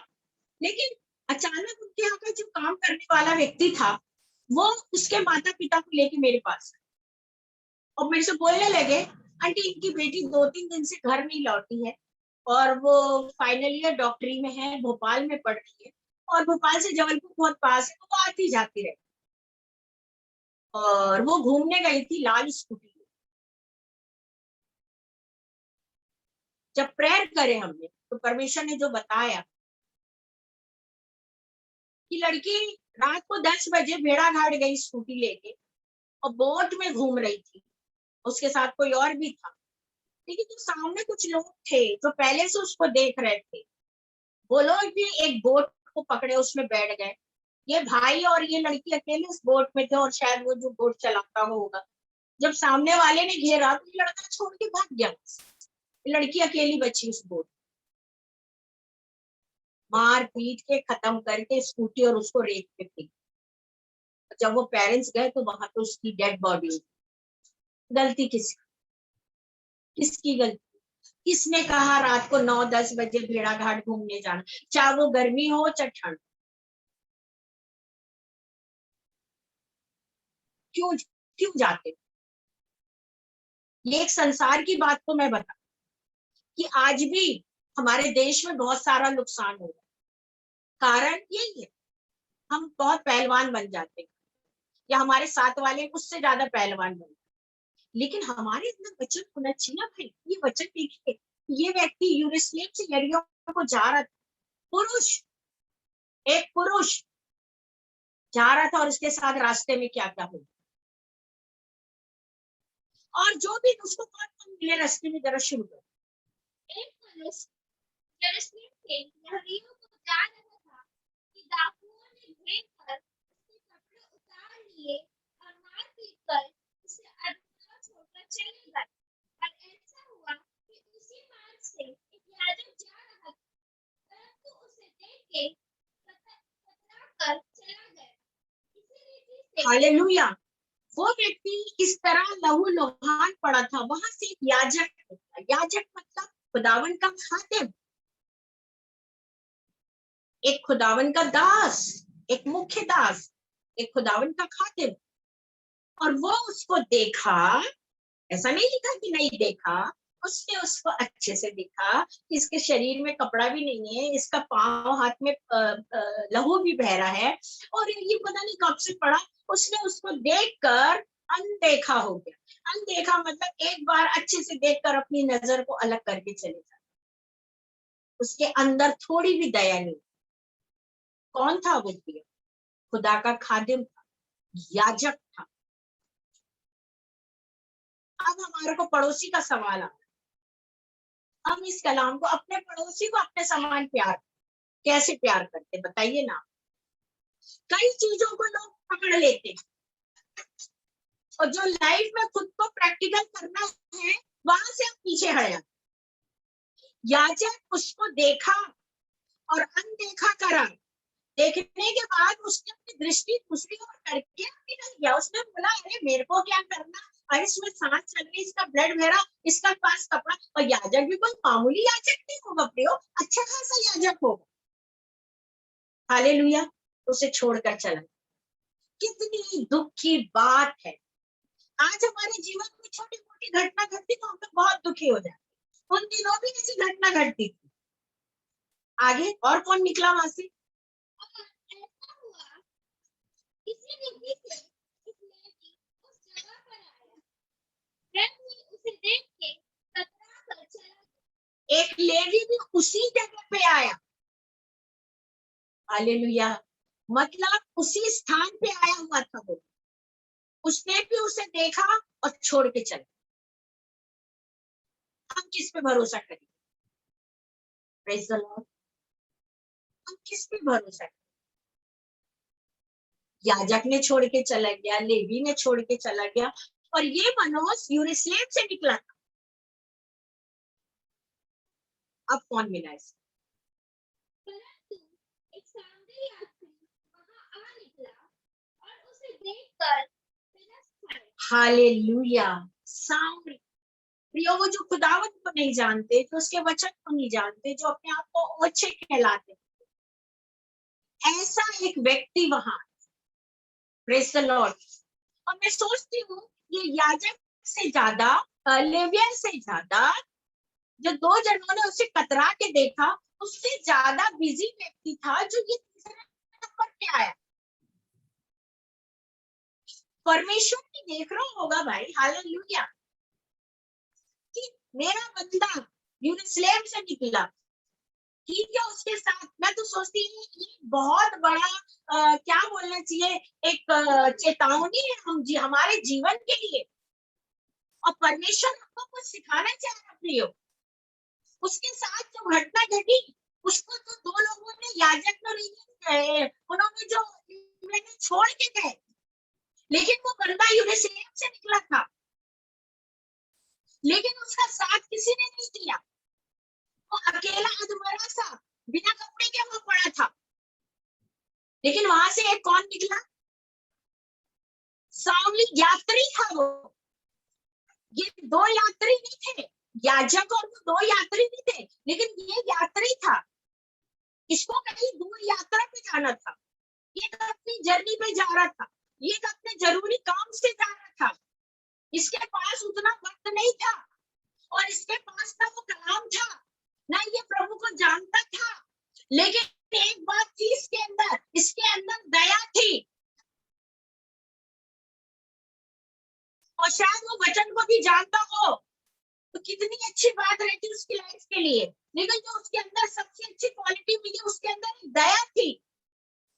लेकिन अचानक उनके यहाँ का जो काम करने वाला व्यक्ति था, वो उसके माता पिता को लेके मेरे पास और मेरे से बोलने लगे, आंटी इनकी बेटी 2-3 दिन से घर नहीं लौटी है, और वो फाइनल ईयर डॉक्टरी में है, भोपाल में पढ़ रही है, और भोपाल से जबलपुर बहुत पास है, तो वो आती जाती रहे, और वो घूमने गई थी लाल स्कूटी में। जब प्रेयर करे हमने, तो परमेश्वर ने जो बताया कि लड़की रात को 10 बजे भेड़ाघाट गई स्कूटी लेके, और बोट में घूम रही थी, उसके साथ कोई और भी था, लेकिन जो सामने कुछ लोग थे जो पहले से उसको देख रहे थे, वो लोग भी एक बोट को पकड़े, उसमें बैठ गए। ये भाई और ये लड़की अकेले उस बोट में थे, और शायद वो जो बोट चलाता होगा, जब सामने वाले ने घेरा तो ये लड़का छोड़ के भाग गया, लड़की अकेली बची उस बोट, मार पीट के खत्म करके स्कूटी, और उसको रेत पे फेंक। जब वो पेरेंट्स गए तो वहां तो उसकी डेड बॉडी। गलती किसकी गलती? किसने कहा रात को 9-10 बजे भेड़ाघाट घूमने जाना, चाहे वो गर्मी हो चाहे ठंड? क्यों क्यों जाते? ये एक संसार की बात तो मैं बता कि आज भी हमारे देश में बहुत सारा नुकसान हो रहा है। कारण यही है, हम बहुत पहलवान बन जाते हैं, या हमारे साथ वाले उससे ज्यादा पहलवान बन, लेकिन हमारे अंदर वचन होना चाहिए ना भाई। ये वचन देखिए, ये व्यक्ति यूरोस्लेम से यरीहो को जा रहा था, पुरुष, एक पुरुष जा रहा था, और उसके साथ रास्ते में क्या क्या हुआ, और जो भी उसको कौन मिले रास्ते में, जरा शुरू कर। एक पुरुष यरूशलेम से यरीहो को जा रहा था कि डाकुओं ने घेर कर उसके कपड़े उतार लिए और मार पीट कर उसे अधूरा छोड़कर चले गए। और ऐसा हुआ कि उसी मार्ग से एक याजक जा रहा था, परंतु उसे देख के कतरा कर चला गया। इसी रीति से हालेलुया, वो व्यक्ति इस तरह लहूलुहान पड़ा था। वहां से एक याजक था। याजक मतलब खुदावन का खादिम, एक खुदावन का दास, एक मुख्य दास, एक खुदावन का खादिम। और वो उसको देखा, ऐसा नहीं लिखा कि नहीं देखा, उसने उसको अच्छे से देखा, इसके शरीर में कपड़ा भी नहीं है, इसका पांव हाथ में लहू भी बह रहा है, और ये पता नहीं कब से पड़ा। उसने उसको देखकर अनदेखा हो गया। अनदेखा मतलब एक बार अच्छे से देखकर अपनी नजर को अलग करके चले जाए, उसके अंदर थोड़ी भी दया नहीं। कौन था वो? खुदा का खादिम था, याजक था। अब हमारे को पड़ोसी का सवाल आ, हम इस कलाम को, अपने पड़ोसी को अपने समान प्यार, कैसे प्यार करते बताइए ना? कई चीजों को लोग पकड़ लेते हैं, और जो लाइफ में खुद को प्रैक्टिकल करना है, वहां से हम पीछे हट जाते। याजक उसको देखा और अनदेखा करा। देखने के बाद उसने अपनी दृष्टि दूसरी ओर करके निकल गया। उसने बोला, अरे मेरे को क्या करना, अरे इसमें सांस चल रही, इसका ब्लड बह रहा, इसका पास कपड़ा। और याजक भी कोई मामूली याजक नहीं होगा प्रियो, अच्छा खासा याजक होगा। हालेलुया, उसे छोड़कर चला। कितनी दुख की बात है। आज हमारे जीवन में छोटी मोटी घटना घटती तो हम लोग बहुत दुखी हो जाते। उन दिनों भी ऐसी घटना घटती थी। आगे और कौन निकला वहां से? ऐसा हुआ, किसी ने उस जगह पर आया, जब उसे देख के कतरा कर चला। एक लेवी भी उसी जगह पे आया। हालेलुया, मतलब उसी स्थान पे आया हुआ था वो। उसने भी उसे देखा और छोड़ के चला। हम किस पे भरोसा करें? Praise the Lord. हम किस पे भरोसा करें? याजक ने छोड़ के चला गया, लेवी ने छोड़ के चला गया, और ये मनुष्य यरूशलेम से निकला था। अब कौन मिला इसे? परंतु एक सामरी यात्री वहां आ निकला और उसे देखकर, हालेलुया, सामरी, प्रियो वो जो खुदावत को नहीं जानते, जो उसके वचन को नहीं जानते, जो अपने आप को ओछे कहलाते, ऐसा एक व्यक्ति वहां। Praise the Lord. और मैं सोचती हूँ ये याजक से ज्यादा, लेवियन से ज्यादा, जो दो जनों ने उसे कतरा के देखा, उससे ज्यादा बिजी व्यक्ति था जो ये तीसरे नंबर पे आया। परमेश्वर भी देख रहा होगा भाई, हालेलुया, कि मेरा बंदा यरूशलेम से निकला, ठीक है, उसके साथ मैं तो सोचती हूँ ये बहुत बड़ा क्या बोलना चाहिए, एक चेतावनी है हम हमारे जीवन के लिए। और परमेश्वर हमको कुछ सिखाना चाह रहा प्रियो। उसके साथ जो घटना घटी, उसको तो दो लोगों ने, याजक उन्होंने जो छोड़ के गए, लेकिन वो बंदा यरूशलेम से निकला था, लेकिन उसका साथ किसी ने नहीं दिया। वो अकेला अधमरा सा बिना कपड़े के वो पड़ा था। लेकिन वहां से एक कौन निकला? सामली यात्री था वो। ये दो यात्री नहीं थे, याजक और वो दो यात्री नहीं थे, लेकिन ये यात्री था। इसको कहीं दूर यात्रा पे जाना था, ये अपनी जर्नी पे जा रहा था, ये अपने जरूरी काम से जा रहा था। इसके पास उतना वक्त नहीं था, और इसके पास ना वो कलाम था, ना ये प्रभु को जानता था। लेकिन एक बात थी इसके अंदर दया थी, और शायद वो वचन को भी जानता हो तो कितनी अच्छी बात रहती उसकी लाइफ के लिए। लेकिन जो उसके अंदर सबसे अच्छी क्वालिटी मिली, उसके अंदर दया थी,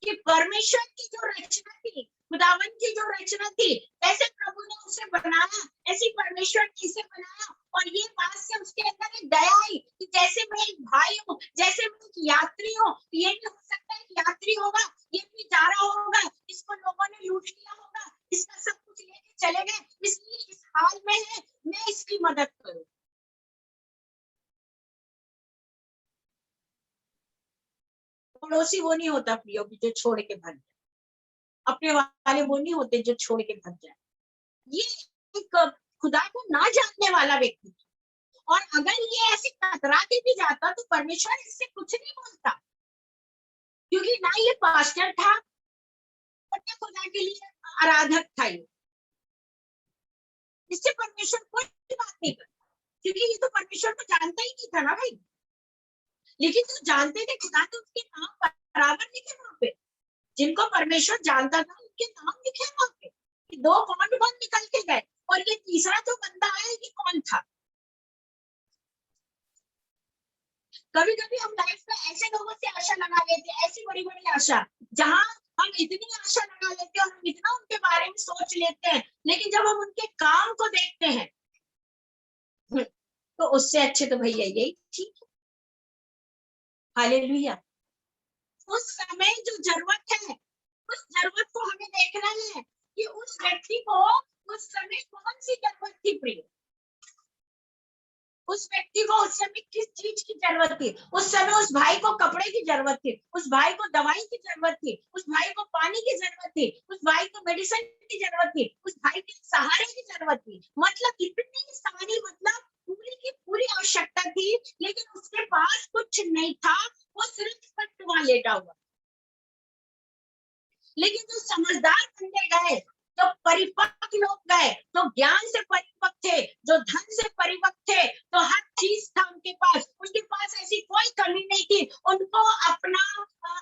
कि परमेश्वर की जो रचना थी, खुदावन की जो रचना थी, ऐसे प्रभु ने उसे बनाया, ऐसी परमेश्वर ने इसे बनाया। और ये बात से उसके अंदर एक दया आई कि जैसे मैं एक भाई हूँ, जैसे मैं एक यात्री हूँ, ये भी हो सकता है यात्री होगा, ये भी जा रहा होगा, इसको लोगों ने लूट लिया होगा, इसका सब कुछ लेके चले गए, इसलिए इस हाल में है, मैं इसकी मदद करूँ। पड़ोसी वो नहीं होता प्रियो की जो छोड़ के भाग जाए, अपने वाले वो नहीं होते जो छोड़ के भाग जाए। ये एक खुदा को ना जानने वाला व्यक्ति, और अगर ये ऐसे कतरा के भी जाता तो परमेश्वर इससे कुछ नहीं बोलता, क्योंकि ना ये पास्टर था और ना खुदा के लिए आराधक था। ये इससे परमेश्वर कोई बात नहीं करता, क्योंकि ये तो परमेश्वर को जानता ही नहीं था ना भाई। लेकिन जो जानते थे खुदा, तो उसके नाम बराबर लिखे वहां पे, जिनको परमेश्वर जानता था उनके नाम लिखे वहां पे, कि दो कौन निकल के गए, और ये तीसरा जो बंदा आया ये कौन था। कभी कभी हम लाइफ में ऐसे लोगों से आशा लगा लेते हैं, ऐसी बड़ी बड़ी आशा, जहां हम इतनी आशा लगा लेते हैं और हम इतना उनके बारे में सोच लेते हैं, लेकिन जब हम उनके काम को देखते हैं तो उससे अच्छे तो भैया यही ठीक है। हालेलुया। उस समय जो जरूरत है, उस जरूरत को हमें देखना है कि उस व्यक्ति को उस समय कौन सी जरूरत थी प्रिय। उस व्यक्ति को उस समय किस चीज की जरूरत थी। उस समय उस भाई को कपड़े की जरूरत थी, उस भाई को दवाई की जरूरत थी, उस भाई को पानी की जरूरत थी, उस भाई को मेडिसिन की जरूरत थी, उस भाई के सहारे की जरूरत थी। मतलब इतनी सारी, मतलब पूरी की पूरी आवश्यकता थी, लेकिन उसके पास कुछ नहीं था, वो सिर्फ वहां लेटा हुआ। लेकिन जो समझदार बंदे गए, जो परिपक्व लोग गए, जो ज्ञान से परिपक्व थे, जो धन से परिपक्व थे, तो हर चीज था उनके पास ऐसी कोई कमी नहीं थी। उनको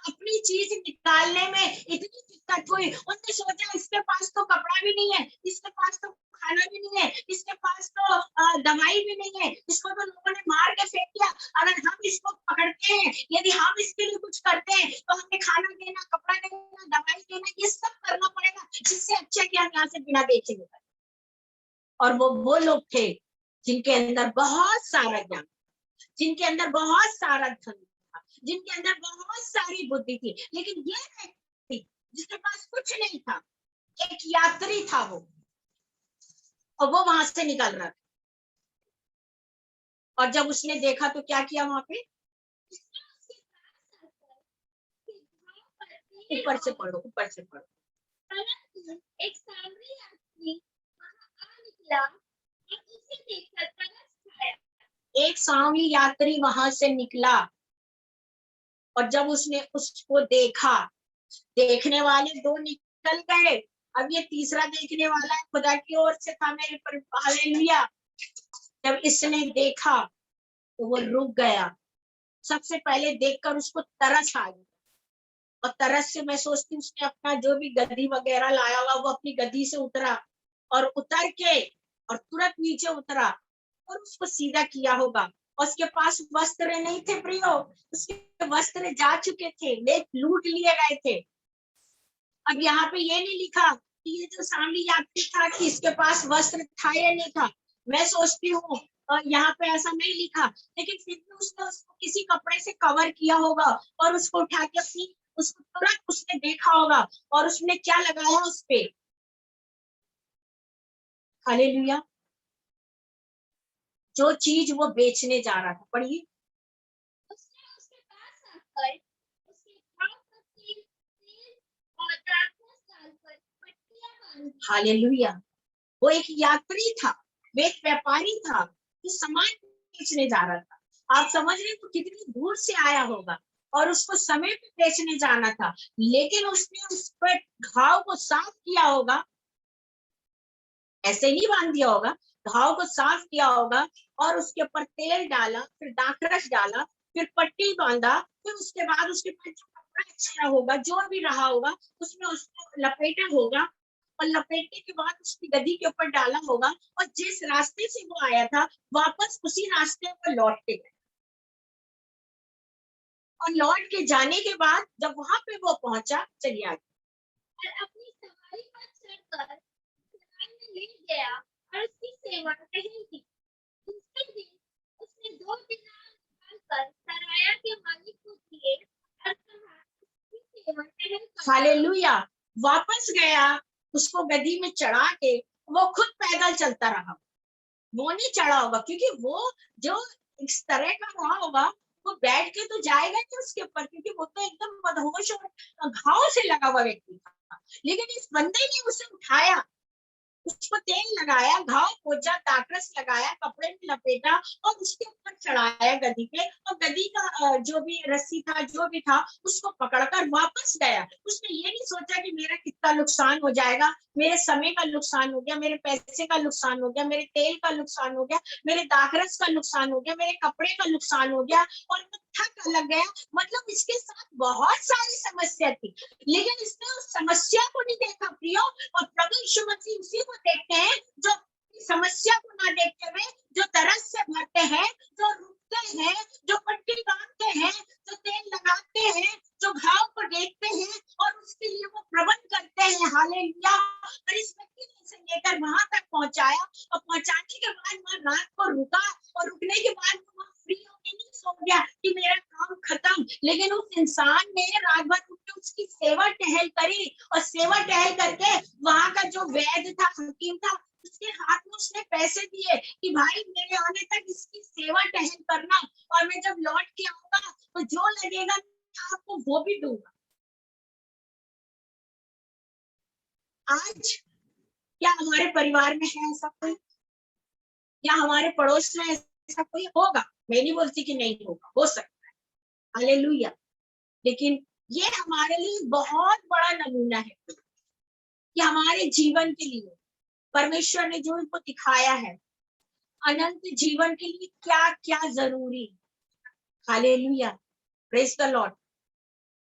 अपनी चीज निकालने में इतनी दिक्कत हुई, उनने सोचा इसके पास तो कपड़ा भी नहीं है, इसके पास तो खाना भी नहीं है, इसके पास तो दवाई भी नहीं है, इसको तो लोगों ने मार के फेंक दिया। अगर हम इसको पकड़ते हैं, यदि हम इसके लिए कुछ करते हैं, तो हमें खाना देना, कपड़ा देना, दवाई देना, ये सब करना पड़ेगा, जिससे अच्छा कि हम यहाँ से बिना बेचे निकल। और वो लोग थे जिनके अंदर बहुत सारा ज्ञान, जिनके अंदर बहुत सारा धन था, जिनके अंदर बहुत सारी बुद्धि थी, लेकिन ये व्यक्ति जिसके पास कुछ नहीं था, एक यात्री था वो, और वो वहां से निकल रहा था। और जब उसने देखा तो क्या किया वहां पे? ऊपर से पढ़ो, ऊपर से पढ़ो। एक सामरी आदमी वहां आ निकला और उसे देखकर तरस एक सांवली यात्री वहां से निकला और जब उसने उसको देखा, देखने वाले दो निकल गए, अब ये तीसरा देखने वाला है, खुदा की ओर से था मेरे पर। हालेलुया। जब इसने देखा तो वो रुक गया। सबसे पहले देखकर उसको तरस आ गई, और तरस से मैं सोचती हूँ उसने अपना जो भी गद्दी वगैरह लाया हुआ वो अपनी गद्दी से उतरा, और उतर के और तुरंत नीचे उतरा और उसको सीधा किया होगा। और उसके पास वस्त्र नहीं थे प्रियो, उसके वस्त्र जा चुके थे, ले लूट लिए गए थे। अब यहाँ पे ये नहीं लिखा कि ये जो सामने यात्री था कि इसके पास वस्त्र था या नहीं था। मैं सोचती हूँ यहाँ पे ऐसा नहीं लिखा, लेकिन फिर भी उसने उसको किसी कपड़े से कवर किया होगा और उसको उठा के अपनी, उसको तुरंत उसने देखा होगा और उसने क्या लगाया उस पे। हालेलुया। जो चीज वो बेचने जा रहा था, पढ़िए। उसने उसके पास आकर उसके घाव पर तेल और द्राक्षरस डालकर पट्टियां बांधी। हालेलुया। वो एक यात्री था, वो एक व्यापारी था, जो सामान बेचने जा रहा था। आप समझ रहे हो कितनी दूर से आया होगा और उसको समय पे बेचने जाना था, लेकिन उसने उस पर घाव को साफ किया होगा, ऐसे नहीं बांध दिया होगा, घाव को साफ किया होगा और उसके ऊपर तेल डाला, फिर दाखरस डाला, फिर पट्टी बांधा, फिर उसके बाद उसके पास जो कपड़ा अच्छा होगा, जो भी रहा होगा, उसमें उसको लपेटा होगा, और लपेटने के बाद उसकी गद्दी के ऊपर डाला होगा, और जिस रास्ते से वो आया था वापस उसी रास्ते पर लौट के गए। और लौट के जाने के बाद जब वहां पे वो पहुंचा, चलिए आगे। और अपनी सवारी पर चढ़कर सराय में ले गया और उसकी सेवा टहल की। दूसरे दिन उसने 2 दिनार निकालकर सराया के मालिक को दिए और कहा, उसकी सेवा टहल कर। हालेलुया। वापस गया, उसको गद्दी में चढ़ा के वो खुद पैदल चलता रहा। वो नहीं चढ़ा होगा, क्योंकि वो जो इस तरह का रहा होगा वो बैठ के तो जाएगा नहीं उसके ऊपर, क्योंकि वो तो एकदम मदहोश और घाव से लगा हुआ व्यक्ति था। लेकिन इस बंदे ने उसे उठाया, उसको तेल लगाया, घाव पोंछा, दाखरस लगाया, कपड़े में लपेटा और उसके ऊपर चढ़ाया गद्दी पे, और गद्दी का जो भी रस्सी था, जो भी था, उसको पकड़कर वापस गया। उसने ये नहीं सोचा कि मेरा कितना नुकसान हो जाएगा, मेरे समय का नुकसान हो गया, मेरे पैसे का नुकसान हो गया, मेरे तेल का नुकसान हो गया, मेरे दाखरस का नुकसान हो गया, मेरे कपड़े का नुकसान हो गया, और मैं थक लग गया। मतलब इसके साथ बहुत सारी समस्या थी, लेकिन इसने उस समस्या को नहीं देखा प्रियो। और प्रभु यीशु मसीह उसी को देखते हैं जो समस्या को ना देखते हुए, जो तरस से भरते हैं, जो रुकते हैं, जो पट्टी बांधते हैं, जो तेल लगाते हैं, जो घाव को देखते हैं और उसके लिए वो प्रबंध करते हैं। हालेलुया। और इस व्यक्ति ने इसे लेकर वहां तक पहुंचाया, और पहुंचाने के बाद वहां रात को रुका, और रुकने के बाद वो फ्री होके नहीं सो गया कि मेरा काम खत्म, लेकिन उस इंसान ने रात भर उठ के उसकी सेवा टहल करी, और सेवा टहल करके वहां का जो वैद्य था, हकीम था, उसके हाथ में उसने पैसे दिए कि भाई मेरे आने तक इसकी सेवा टहल करना, और मैं जब लौट के आऊंगा तो जो लगेगा मैं आपको वो भी दूंगा। आज क्या हमारे परिवार में है ऐसा कोई, या हमारे पड़ोस में ऐसा कोई होगा? मैं नहीं बोलती कि नहीं होगा, हो सकता है। हालेलुया। लेकिन ये हमारे लिए बहुत बड़ा नमूना है कि हमारे जीवन के लिए परमेश्वर ने जो इनको दिखाया है, अनंत जीवन के लिए क्या क्या जरूरी। हालेलुया। Praise the Lord.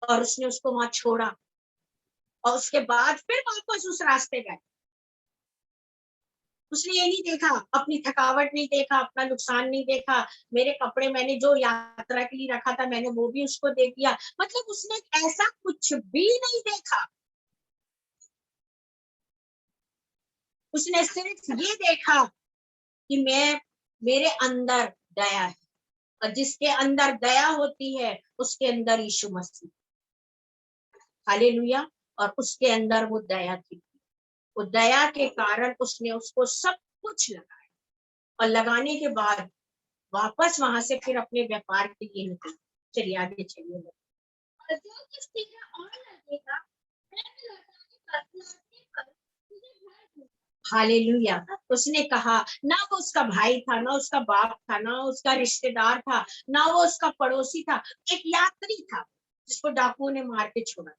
और उसने उसको वहां छोड़ा, और उसके बाद फिर वापस उस रास्ते गए। उसने ये नहीं देखा, अपनी थकावट नहीं देखा, अपना नुकसान नहीं देखा, मेरे कपड़े मैंने जो यात्रा के लिए रखा था मैंने वो भी उसको दे दिया, मतलब उसने ऐसा कुछ भी नहीं देखा। उसने सिर्फ ये देखा कि मैं, मेरे अंदर दया है, और जिसके अंदर दया होती है उसके अंदर यीशु मसीह। हालेलुया। और उसके अंदर वो दया थी, वो दया के कारण उसने उसको सब कुछ लगाया, और लगाने के बाद वापस वहां से फिर अपने व्यापार के लिए निकला। चलिए आगे चलिए। और जो कुछ तेरा और लगेगा, मैं लौटने पर तुझे भर दूंगा। हालेलुया। उसने कहा, ना वो उसका भाई था, ना उसका बाप था, ना उसका रिश्तेदार था, ना वो उसका पड़ोसी था, एक यात्री था जिसको डाकुओं ने मार के छोड़ा।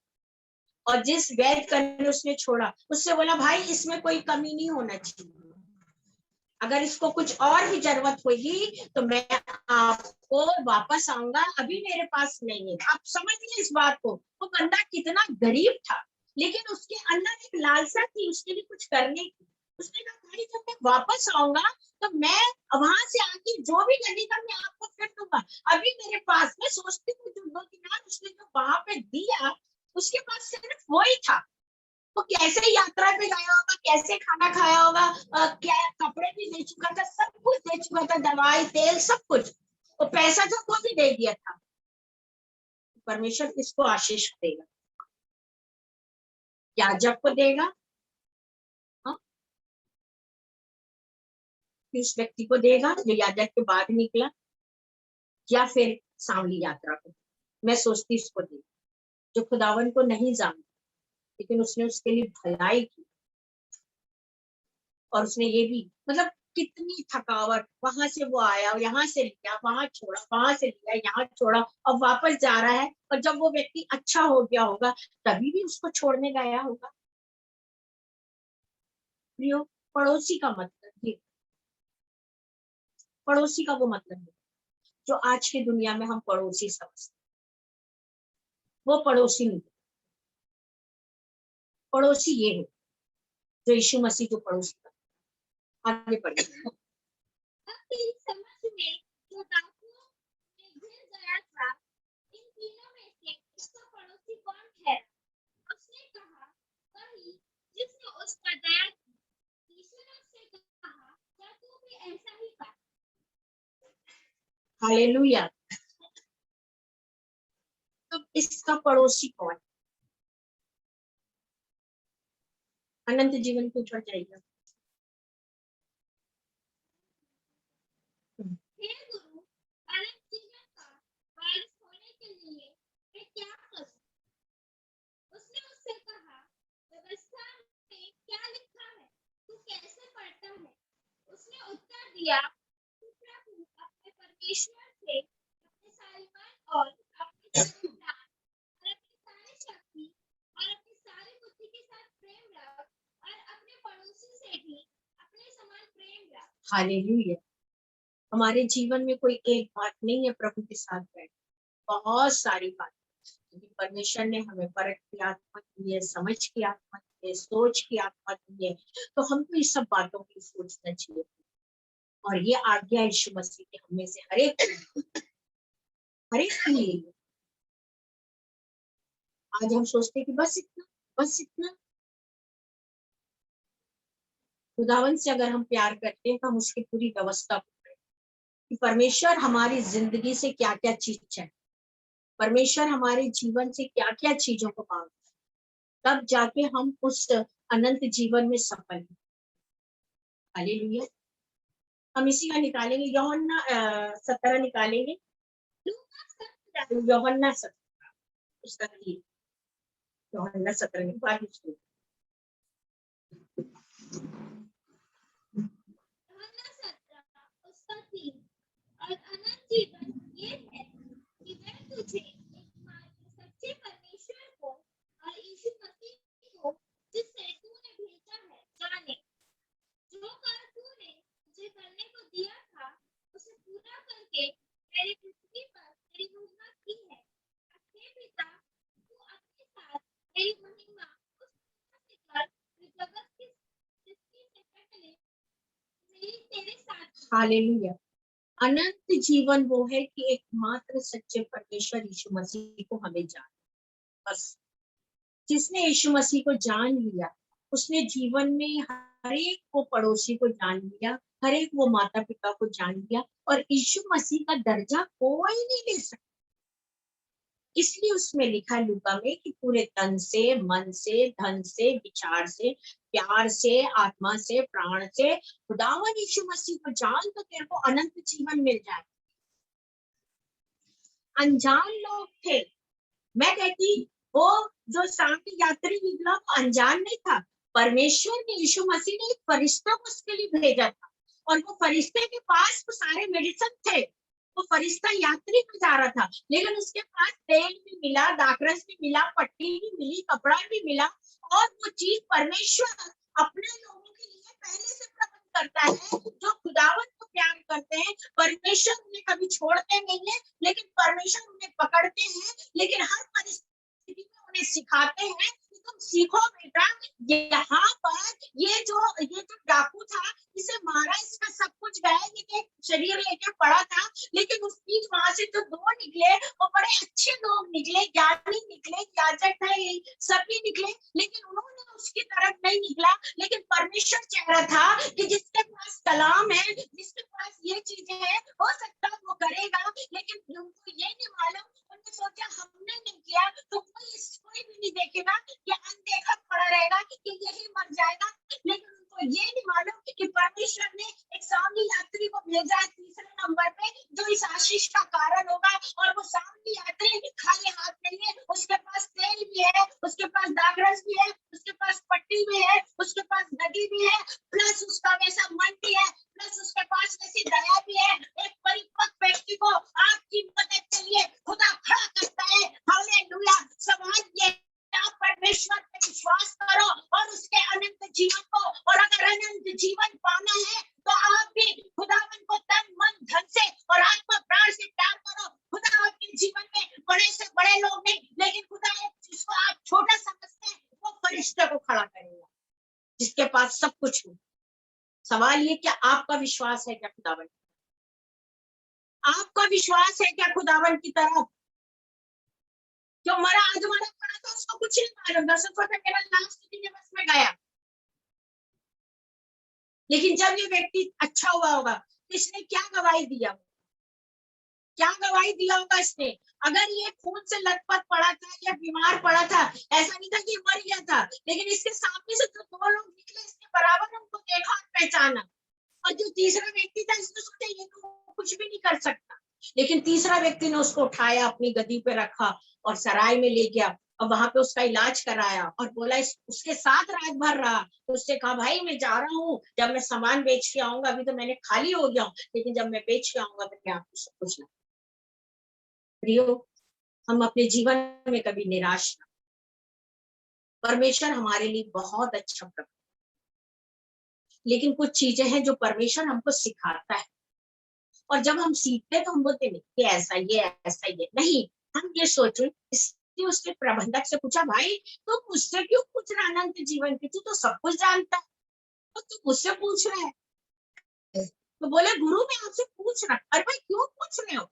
और जिस वैद करने उसने छोड़ा, उससे बोला भाई इसमें कोई कमी नहीं होना चाहिए, अगर इसको कुछ और भी जरूरत होगी तो मैं आपको वापस आऊंगा, अभी मेरे पास नहीं है। आप समझ लीजिए इस बात को, वो बंदा कितना गरीब था, लेकिन उसके अंदर एक लालसा थी उसके लिए कुछ करने की। उसने कहा भाई जब मैं वापस आऊंगा तो मैं वहां से आके जो भी लगेगा मैं आपको फिर दूंगा, अभी मेरे पास, मैं सोचती हूँ जो 2 दिनार उसने जो वहां पे दिया, उसके पास सिर्फ वो ही था। वो कैसे यात्रा पे गया होगा, कैसे खाना खाया होगा, क्या कपड़े भी दे चुका था, सब कुछ दे चुका था, दवाई तेल सब कुछ, तो पैसा तो वो भी दे दिया था। परमेश्वर किसको आशीष देगा? याजक को देगा, हाँ? उस व्यक्ति को देगा जो याजक के बाद निकला, या फिर सांवली यात्रा को? मैं सोचती इसको देगा जो खुदावन को नहीं जानता, लेकिन उसने उसके लिए भलाई की, और उसने ये भी, मतलब कितनी थकावट, वहां से वो आया, यहाँ से लिया, वहां छोड़ा, वहां से लिया, यहाँ छोड़ा, अब वापस जा रहा है, और जब वो व्यक्ति अच्छा हो गया होगा तभी भी उसको छोड़ने गया होगा। प्रियो, पड़ोसी का मतलब ये, पड़ोसी का वो मतलब है जो आज की दुनिया में हम पड़ोसी समझते, वो पड़ोसी नहीं। पड़ोसी ये है जो यीशु मसीह जो पड़ोसी का। आगे बढ़िए। अब तेरी समझ में जो डाकुओं में घिर गया था, इन तीनों में से उसका पड़ोसी कौन है? उसने कहा, वही जिसने उस पर दया की। यीशु ने उससे कहा, क्या तू भी ऐसा ही कर? हालेलुया। तो इसका पड़ोसी कौन? अनंत जीवन को छोड़ जाएगा। हे गुरु, अनंत जीवन का वारिस होने के लिए मैं क्या करूं? उसने उससे कहा, व्यवस्था में क्या लिखा है, तू कैसे पढ़ता है? उसने उत्तर दिया, तू प्रभु अपने परमेश्वर से अपने सारे मन और अपने सारे प्राण और अपनी सारी शक्ति और अपनी सारी बुद्धि के साथ प्रेम रख, और अपने पड़ोसी से भी अपने समान प्रेम रख। हालेलुया। हमारे जीवन में कोई एक बात नहीं है प्रभु के साथ बैठ, बहुत सारी बात, क्योंकि परमेश्वर ने हमें परख की आत्मा दी है, समझ की आत्मा दी है, सोच की आत्मा दी है, तो हमको इस सब बातों की सोचना चाहिए। और ये आज्ञा यीशु मसीह के हमें से हरेक के लिए। आज हम सोचते हैं कि बस इतना, बस इतना। खुदावन से अगर हम प्यार करते हैं तो हम उसकी पूरी व्यवस्था करें कि परमेश्वर हमारी जिंदगी से क्या क्या चीज चाहे, परमेश्वर हमारे जीवन से क्या क्या चीजों को मांगता है, तब जाके हम उस अनंत जीवन में सफल हैं। हालेलुया। हम इसी का निकालेंगे, यूहन्ना 17 निकालेंगे, लूका 17, यूहन्ना 17 उसका 3, यूहन्ना 17 में बात शुरू। यूहन्ना 17 उसका 3, और अनंत जीवन ये है कि मैं तुझे एकमात्र सच्चे परमेश्वर को और यीशु मसीह को जिसे तूने भेजा है जाने। जो कार्य तूने मुझे करने को दिया था उसे पूरा करके मेरी पृथ्वी पर तेरी महिमा की है। हे पिता, तू अपने साथ मेरी महिमा उस महिमा से कर जो जगत की सृष्टि से पहले मेरी तेरे साथ थी। हालेलुया। अनंत जीवन वो है कि एकमात्र सच्चे परमेश्वर यीशु मसीह को हमें जान, बस जिसने यीशु मसीह को जान लिया उसने जीवन में हर एक को पड़ोसी को जान लिया, हर एक वो माता पिता को जान लिया, और यीशु मसीह का दर्जा कोई नहीं ले सकता। इसलिए उसमें लिखा लूका में कि पूरे तन से, मन से, धन से, विचार से, प्यार से, आत्मा से, प्राण से खुदावन यीशु मसीह को जान, तो तेरे को अनंत जीवन मिल जाए। अनजान लोग थे, मैं कहती वो जो सांप यात्री निकला वो अनजान नहीं था, परमेश्वर ने, यीशु मसीह ने एक फरिश्ता को उसके लिए भेजा था, और वो फरिश्ते के पास वो सारे मेडिसिन थे। वो फरिश्ता यात्री में जा रहा था, लेकिन उसके पास तेल भी मिला, दाखरस भी मिला, पट्टी भी मिली, कपड़ा भी मिला, और वो चीज परमेश्वर अपने लोगों के लिए पहले से प्रबंध करता है। जो खुदावन को प्यार करते हैं, परमेश्वर उन्हें कभी छोड़ते नहीं है, लेकिन परमेश्वर उन्हें पकड़ते हैं, लेकिन हर परिस्थिति में उन्हें सिखाते हैं कि तुम सीखो बेटा, यहाँ पर ये जो डाकू था, इसे मारा, इसका सब कुछ गया, ये शरीर लेके पड़ा था, लेकिन उस बीच वहां से जो दो निकले वो बड़े अच्छे लोग निकले, ज्ञानी निकले, याजक है, सभी निकले, लेकिन उन्होंने उसकी तरफ नहीं निकला। लेकिन परमेश्वर चाह रहा था कि जिसके पास कलाम है, जिसके पास ये चीजें हैं, हो सकता है वो करेगा, लेकिन उनको ये नहीं मालूम, उन्होंने सोचा हमने नहीं किया तो कोई भी नहीं देखेगा, या अनदेखा पड़ा रहेगा कि यही मर जाएगा। लेकिन उनको ये नहीं मालूम कि परमेश्वर ने एक सामने यात्री को भेजा है तीसरे नंबर पे, जो इस आशीष का कारण होगा। और वो सामने यात्री खाली हाथ नहीं है, उसके पास तेल भी है, उसके पास दाखरस भी है, उसके पास पट्टी भी है, उसके पास नदी भी है, प्लस उसका वैसा मन भी है, प्लस उसके पास वैसी दया भी है। एक परिपक्व व्यक्ति को आपकी मदद के लिए खुदा खड़ा करता है। हालेलुया। सवाल ये, आप परमेश्वर पे विश्वास करो और उसके अनंत जीवन को, और अगर अनंत जीवन पाना है तो आप भी खुदावन को तन मन धन से और आत्मा प्राण से प्यार करो। खुदा आपके जीवन में बड़े से बड़े लोग नहीं, लेकिन खुदा जिसको आप छोटा समझते हैं वो फरिश्ते को खड़ा करेगा, जिसके पास सब कुछ हो। सवाल ये, क्या आपका विश्वास है क्या खुदावन? आपका विश्वास है क्या खुदावन की तरफ? जो मरा आजमाना पड़ा था उसको कुछ नहीं मालूम, दर्शक मेरा लास्ट दिन बस में गया, लेकिन जब ये व्यक्ति अच्छा हुआ होगा, इसने क्या गवाही दिया, क्या गवाही दिया होगा इसने? अगर ये खून से लथपथ पड़ा था या बीमार पड़ा था, ऐसा नहीं था कि मर गया था, लेकिन इसके सामने से जो दो लोग निकले, इसके बराबर उनको देखा और पहचाना। और जो तीसरा व्यक्ति था, इसने सोचा ये तो कुछ भी नहीं कर सकता, लेकिन तीसरा व्यक्ति ने उसको उठाया, अपनी गद्दी पे रखा और सराय में ले गया, और वहां पे उसका इलाज कराया, और बोला उसके साथ रात भर रहा। तो उससे कहा, भाई मैं जा रहा हूँ, जब मैं सामान बेच के आऊंगा, अभी तो मैंने खाली हो गया हूँ, लेकिन जब मैं बेच के आऊंगा तो मैं आपको सब कुछ। प्रियो, हम अपने जीवन में कभी निराश ना। परमेश्वर हमारे लिए बहुत अच्छा प्रभु, लेकिन कुछ चीजें हैं जो परमेश्वर हमको सिखाता है, और जब हम सीखते हैं तो हम बोलते नहीं कि ऐसा ये नहीं। हम ये सोचो, इसलिए उसके प्रबंधक से पूछा, भाई तो मुझसे क्यों पूछ रहा अनंत जीवन की, तू तो सब कुछ जानता है, तो तू मुझसे पूछ रहा है? तो बोले, गुरु मैं आपसे पूछ रहा। अरे भाई क्यों पूछ रहे हो?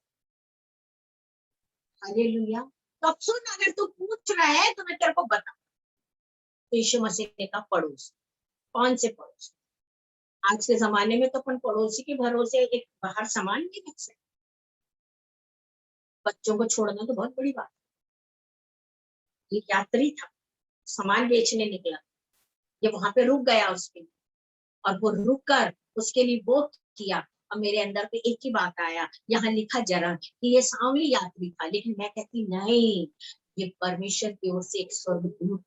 हालेलुया। तो अब सुन, अगर तू पूछ रहा है तो मैं तेरे को बता। तो यीशु मसीह ने कहा, पड़ोस। कौन से पड़ोस? आज के जमाने में तो अपन पड़ोसी के भरोसे एक बाहर सामान नहीं रख सकते। बच्चों को छोड़ना तो बहुत बड़ी बात है। ये यात्री था, सामान बेचने निकला, ये वहां पे रुक गया उसके लिए, और वो रुक कर उसके लिए वो किया। और मेरे अंदर पे एक ही बात आया, यहाँ लिखा जरा कि ये सांवली यात्री था, लेकिन मैं कहती नहीं, ये परमेश्वर की ओर से एक स्वर्गदूत,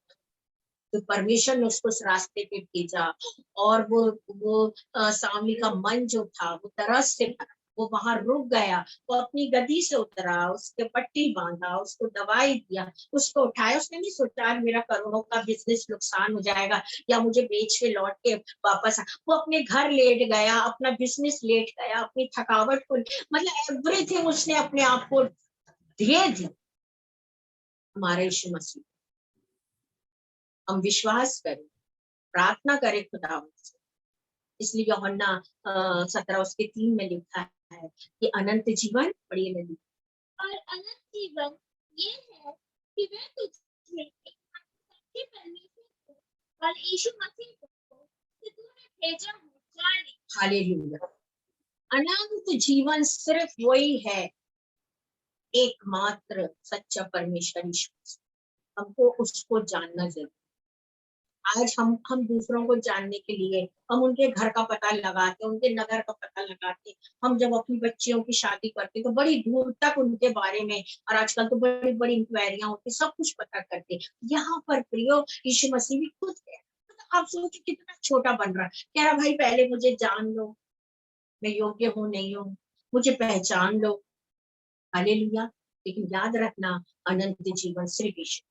तो परमेश्वर ने उसको उस रास्ते पे भेजा। और वो सांवली का मन जो था वो तरस से भरा, वो वहां रुक गया, वो अपनी गदी से उतरा, उसके पट्टी बांधा, उसको दवाई दिया, उसको उठाया। उसने नहीं सोचा आज मेरा करोड़ों का बिजनेस नुकसान हो जाएगा या मुझे बेच के लौट के वापस वो अपने घर लेट गया, अपना बिजनेस लेट गया, अपनी थकावट को, मतलब एवरीथिंग उसने अपने आप को दे दी हमारे यीशु मसीह। हम विश्वास करें, प्रार्थना करें खुदा से। इसलिए यूहन्ना 17 उसके 3 में लिखा है कि अनंत जीवन, पढ़िए नदी, और अनंत जीवन ये है कि वे तुझे एक परमेश्वर को और यीशु मसीह को कि तूने भेजा हो जाने। हालेलुया। अनंत जीवन सिर्फ वही है, एकमात्र सच्चा परमेश्वर यीशु। हमको उसको जानना जरूरी। आज हम दूसरों को जानने के लिए हम उनके घर का पता लगाते, उनके नगर का पता लगाते। हम जब अपनी बच्चियों की शादी करते तो बड़ी दूर तक उनके बारे में, और आजकल तो बड़ी बड़ी इंक्वायरियां होती, सब कुछ पता करते। यहाँ पर प्रियो यीशु मसीह भी खुद है, आप सोचो कितना छोटा बन रहा है, कह रहा भाई पहले मुझे जान लो, मैं योग्य हूँ नहीं हूँ, मुझे पहचान लो। हालेलुया। लेकिन याद रखना, अनंत जीवन सिर्फ यीशु,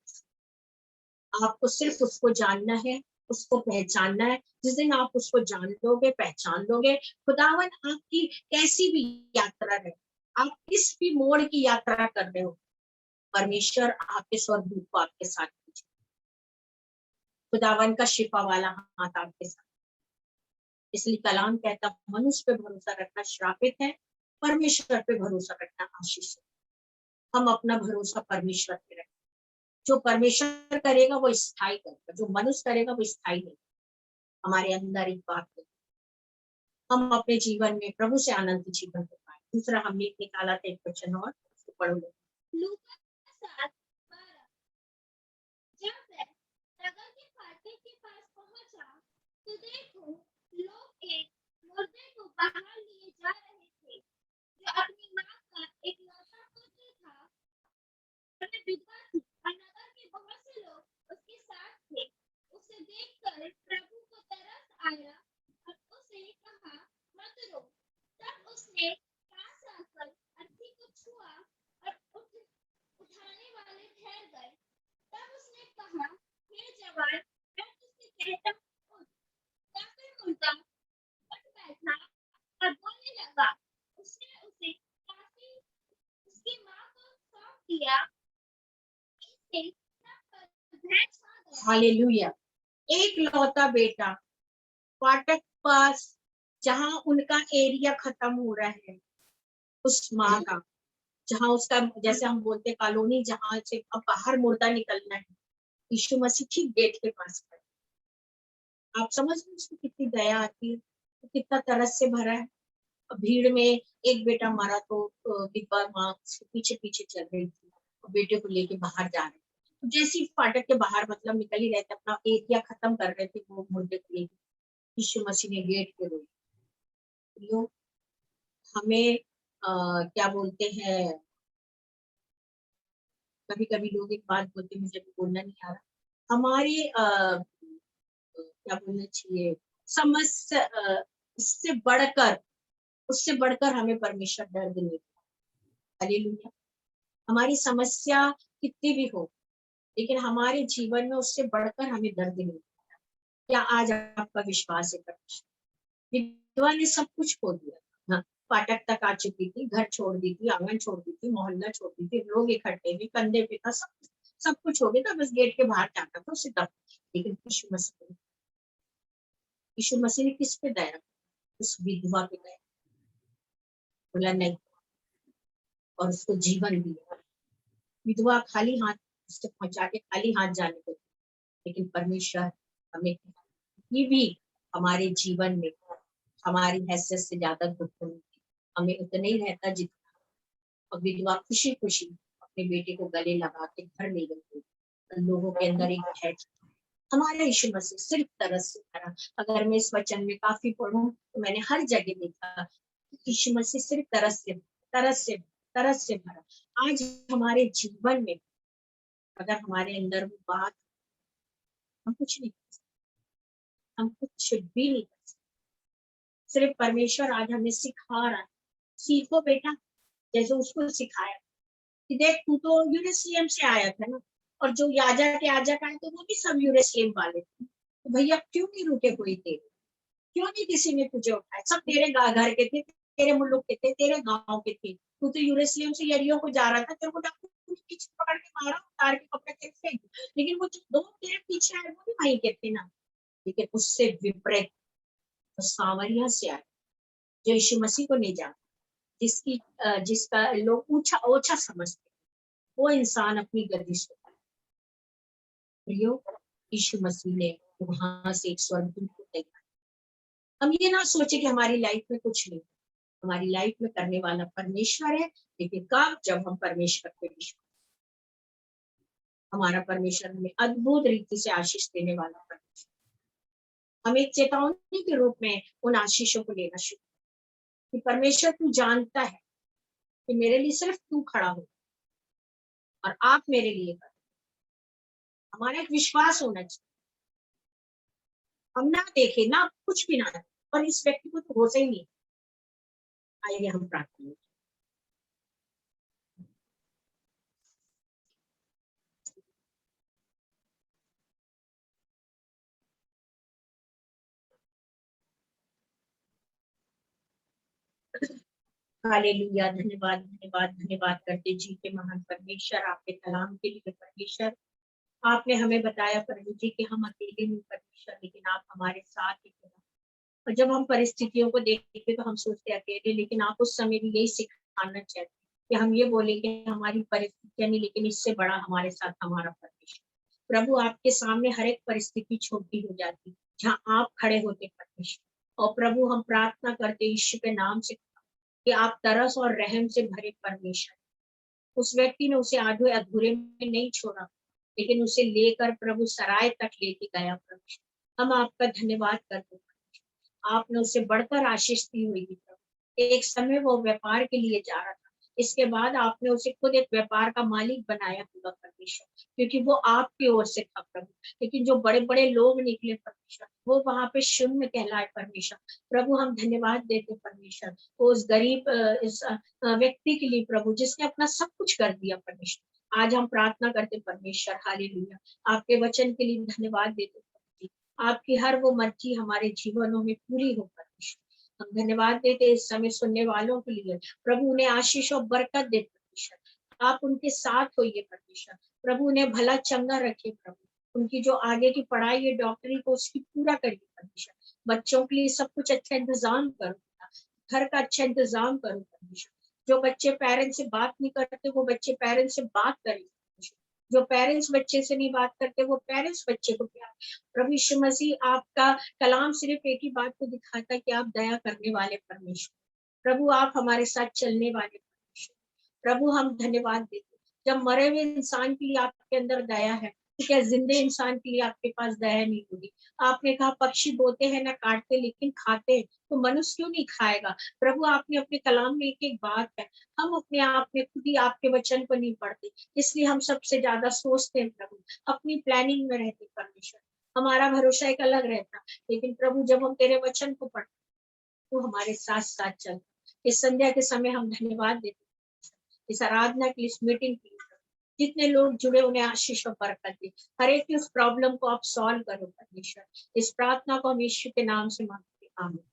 आपको सिर्फ उसको जानना है, उसको पहचानना है। जिस दिन आप उसको जान लोगे, पहचान लोगे, खुदावन आपकी कैसी भी यात्रा है, आप किस भी मोड़ की यात्रा कर रहे हो, परमेश्वर आपके स्वर्गदूत को आपके साथ भेजे। खुदावन का शिफा वाला हाथ आपके साथ। इसलिए कलाम कहता, मनुष्य पे भरोसा रखना श्रापित है, परमेश्वर पे भरोसा रखना आशीष है। हम अपना भरोसा परमेश्वर पे रखें। जो परमेश्वर करेगा वो स्थायी करेगा, जो मनुष्य करेगा वो स्थायी नहीं। हमारे अंदर एक बात है, हम अपने जीवन में प्रभु से आनंद जीवन को पाए। दूसरा हमने निकाला था एक वचन, और उसको पढ़ लो। लूका 7:12। जब वह नगर के फाटक के पास पहुंचा तो देखो, लोग एक मुर्दे को बाहर लिए जा रहे थे, जो अपनी मां का इकलौता पुत्र था और विधवा थी, और नगर के बहुत से लोग उसके साथ थे। उसे देखकर प्रभु को तरस आया और उसे कहा, मत रो। तब उसने पास आकर अर्थी को छुआ और उठाने वाले ठहर गए। तब उसने कहा, हे जवान, मैं तुझसे कहता हूँ, उठ। तब वह मुर्दा उठ बैठा और बोलने लगा। उसने उसे काफी उसकी मां को सौंप दिया। इससे सब पर भय छा गया। हालेलुया। एक लौता बेटा, फाटक पास जहां उनका एरिया खत्म हो रहा है, उस माँ का, जहां उसका, जैसे हम बोलते हैं कॉलोनी, जहां से अब बाहर मुर्दा निकलना है, यीशु मसीह ठीक गेट के पास खड़े। आप समझ रहे उसको कितनी दया आती है, तो कितना तरस से भरा है। भीड़ में एक बेटा मरा तो विधवा माँ उसके पीछे पीछे चल रही थी, और बेटे को लेके बाहर जा रहे थे। तो जैसे ही फाटक के बाहर मतलब निकल ही रहे थे, अपना एरिया खत्म कर रहे थे, वो मुर्दे को लेके यीशु मसीह ने गेट पे रोक। हमें क्या बोलते हैं, कभी कभी लोग एक बात बोलते, मुझे भी बोलना नहीं आ रहा, हमारी क्या बोलना चाहिए, समस्या, इससे बढ़कर, उससे बढ़कर हमें परमेश्वर दर्द नहीं देता। हालेलुया। हमारी समस्या कितनी भी हो, लेकिन हमारे जीवन में उससे बढ़कर हमें दर्द नहीं देता। क्या आज आपका विश्वास है परमेश्वर? विधवा ने सब कुछ खो दिया। हाँ, फाटक तक आ चुकी थी, घर छोड़ दी थी, आंगन छोड़ दी थी, मोहल्ला छोड़ दी थी, लोग इकट्ठे थे, कंधे पे था, सब कुछ हो गया था, बस गेट के बाहर जाना था उसे तब। लेकिन यीशु मसीह ने किस पे दया? उस विधवा पे दया। बोला नहीं, और उसको जीवन दिया। विधवा खाली हाथ उससे पहुंचा के खाली हाथ जाने को, लेकिन परमेश्वर हमें ये भी हमारे जीवन में हमारी हैसियत से ज्यादा दुख होती, हमें उतना ही रहता जितना। और विधवा खुशी खुशी अपने बेटे को गले लगा के घर ले गई। लोगों के अंदर एक है, हमारा यीशु मसीह सिर्फ तरस से भरा। अगर मैं इस वचन में काफी पढ़ूं तो मैंने हर जगह देखा यीशु मसीह सिर्फ तरस से तरस से भरा। आज हमारे जीवन में अगर हमारे अंदर वो बात, हम कुछ नहीं कर सकते, हम कुछ भी नहीं कर सकते। सिर्फ परमेश्वर आज हमें सिखा रहा है, सीखो बेटा, जैसे उसको सिखाया कि देख तू तो यूरेशियम से आया था ना, और जो याजक आए तो वो भी सब यूरेशियम वाले थे, तो भैया क्यों नहीं रुके कोई थे, क्यों नहीं किसी ने तुझे उठाया? सब तेरे घर के थे, तेरे मुल्क के थे, तेरे गांव के थे। तू तो यूरेशियम से यरियो को जा रहा था, तेरे को डाकू ने पीछे पकड़ के मारा, उतार के कपड़े तेरे फेंक दिए। लेकिन वो जो दो तेरे पीछे आए वो भी वहीं के थे ना। लेकिन उससे विपरीत तो सामरिया से आए, जो यीशु मसीह को नहीं जानता, जिसका लोग ऊंचा ओछा समझते, वो इंसान अपनी गर्दिश होता है। प्रियो, यीशु मसीह ने वहां से एक स्वर्गदूत को देखा। हम ये ना सोचे कि हमारी लाइफ में कुछ नहीं, हमारी लाइफ में करने वाला परमेश्वर है। लेकिन कब? जब हम परमेश्वर पे विश्वास, हमारा परमेश्वर हमें अद्भुत रीति से आशीष देने वाला परमेश्वर, हमें एक चेतावनी के रूप में उन आशीषों को लेना शुरू कि परमेश्वर तू जानता है कि मेरे लिए सिर्फ तू खड़ा हो और आप मेरे लिए कर। हमारा एक विश्वास होना चाहिए। हम ना देखे ना कुछ भी ना, और इस व्यक्ति को तो होश ही नहीं। आइए हम प्रार्थना करें। हालेलुया, धन्यवाद धन्यवाद धन्यवाद करते जी के महान परमेश्वर, आपके कलाम के लिए परमेश्वर। आपने हमें बताया प्रभु जी कि हम अकेले नहीं परमेश्वर, लेकिन आप हमारे साथ ही खुदा। और जब हम परिस्थितियों को देखते तो हम सोचते अकेले, लेकिन आप उस समय भी यही सिखाना चाहते कि हम ये बोले कि हमारी परिस्थितियां नहीं, लेकिन इससे बड़ा हमारे साथ हमारा परमेश्वर। प्रभु आपके सामने हर एक परिस्थिति छोटी हो जाती जहाँ आप खड़े होते परमेश्वर। और प्रभु हम प्रार्थना करते यीशु के नाम से कि आप तरस और रहम से भरे परमेश्वर। उस व्यक्ति ने उसे आधे अधूरे में नहीं छोड़ा, लेकिन उसे लेकर प्रभु सराय तक लेके गया परमेश्वर। हम आपका धन्यवाद करते हैं, आपने उसे बढ़कर आशीष दी हुई थी प्रभु। एक समय वो व्यापार के लिए जा रहा था, इसके बाद आपने उसे खुद एक व्यापार का मालिक बनाया हुआ परमेश्वर, क्योंकि वो आपकी ओर से था प्रभु। लेकिन जो बड़े बड़े लोग निकले परमेश्वर, वो वहां पे शून्य कहलाए परमेश्वर। प्रभु हम धन्यवाद देते परमेश्वर, वो उस गरीब इस व्यक्ति के लिए प्रभु, जिसने अपना सब कुछ कर दिया परमेश्वर। आज हम प्रार्थना करते परमेश्वर, हालेलुया, आपके वचन के लिए धन्यवाद देते परमेश्वर। आपकी हर वो मर्जी हमारे जीवनों में पूरी हो परमेश्वर। हम धन्यवाद देते इस समय सुनने वालों के लिए, प्रभु उन्हें आशीष और बरकत दे परमेश्वर। आप उनके साथ होइए परमेश्वर। प्रभु उन्हें भला चंगा रखे प्रभु। उनकी जो आगे की पढ़ाई है डॉक्टरी को, उसकी पूरा करिए परमेश्वर। बच्चों के लिए सब कुछ अच्छा इंतजाम करो, घर का अच्छा इंतजाम करो परमेश्वर। जो बच्चे पेरेंट्स से बात नहीं करते, वो बच्चे पेरेंट्स से बात करें। जो पेरेंट्स बच्चे से नहीं बात करते, वो पेरेंट्स बच्चे को प्यार। प्रभु यीशु मसीह, आपका कलाम सिर्फ एक ही बात को दिखाता है कि आप दया करने वाले परमेश्वर। प्रभु आप हमारे साथ चलने वाले परमेश्वर। प्रभु हम धन्यवाद देते, जब मरे हुए इंसान के लिए आपके अंदर दया है, तो क्या जिंदे इंसान के लिए आपके पास दया नहीं होगी? आपने कहा पक्षी बोते हैं ना काटते, लेकिन खाते हैं, तो मनुष्य क्यों नहीं खाएगा? प्रभु आपने अपने कलाम में एक एक बात है, हम अपने आप में खुद ही आपके वचन को नहीं पढ़ते, इसलिए हम सबसे ज्यादा सोचते हैं प्रभु, अपनी प्लानिंग में रहते परमेश्वर। हमारा भरोसा एक अलग रहता, लेकिन प्रभु जब हम तेरे वचन को पढ़ते, तो हमारे साथ साथ चल। इस संध्या के समय हम धन्यवाद देते, इस आराधना की, इस मीटिंग की, जितने लोग जुड़े उन्हें आशीष और बरकत दे। हर एक की उस प्रॉब्लम को आप सॉल्व करो परमेश्वर। इस प्रार्थना को हम यीशु के नाम से मांगते हैं, आमीन।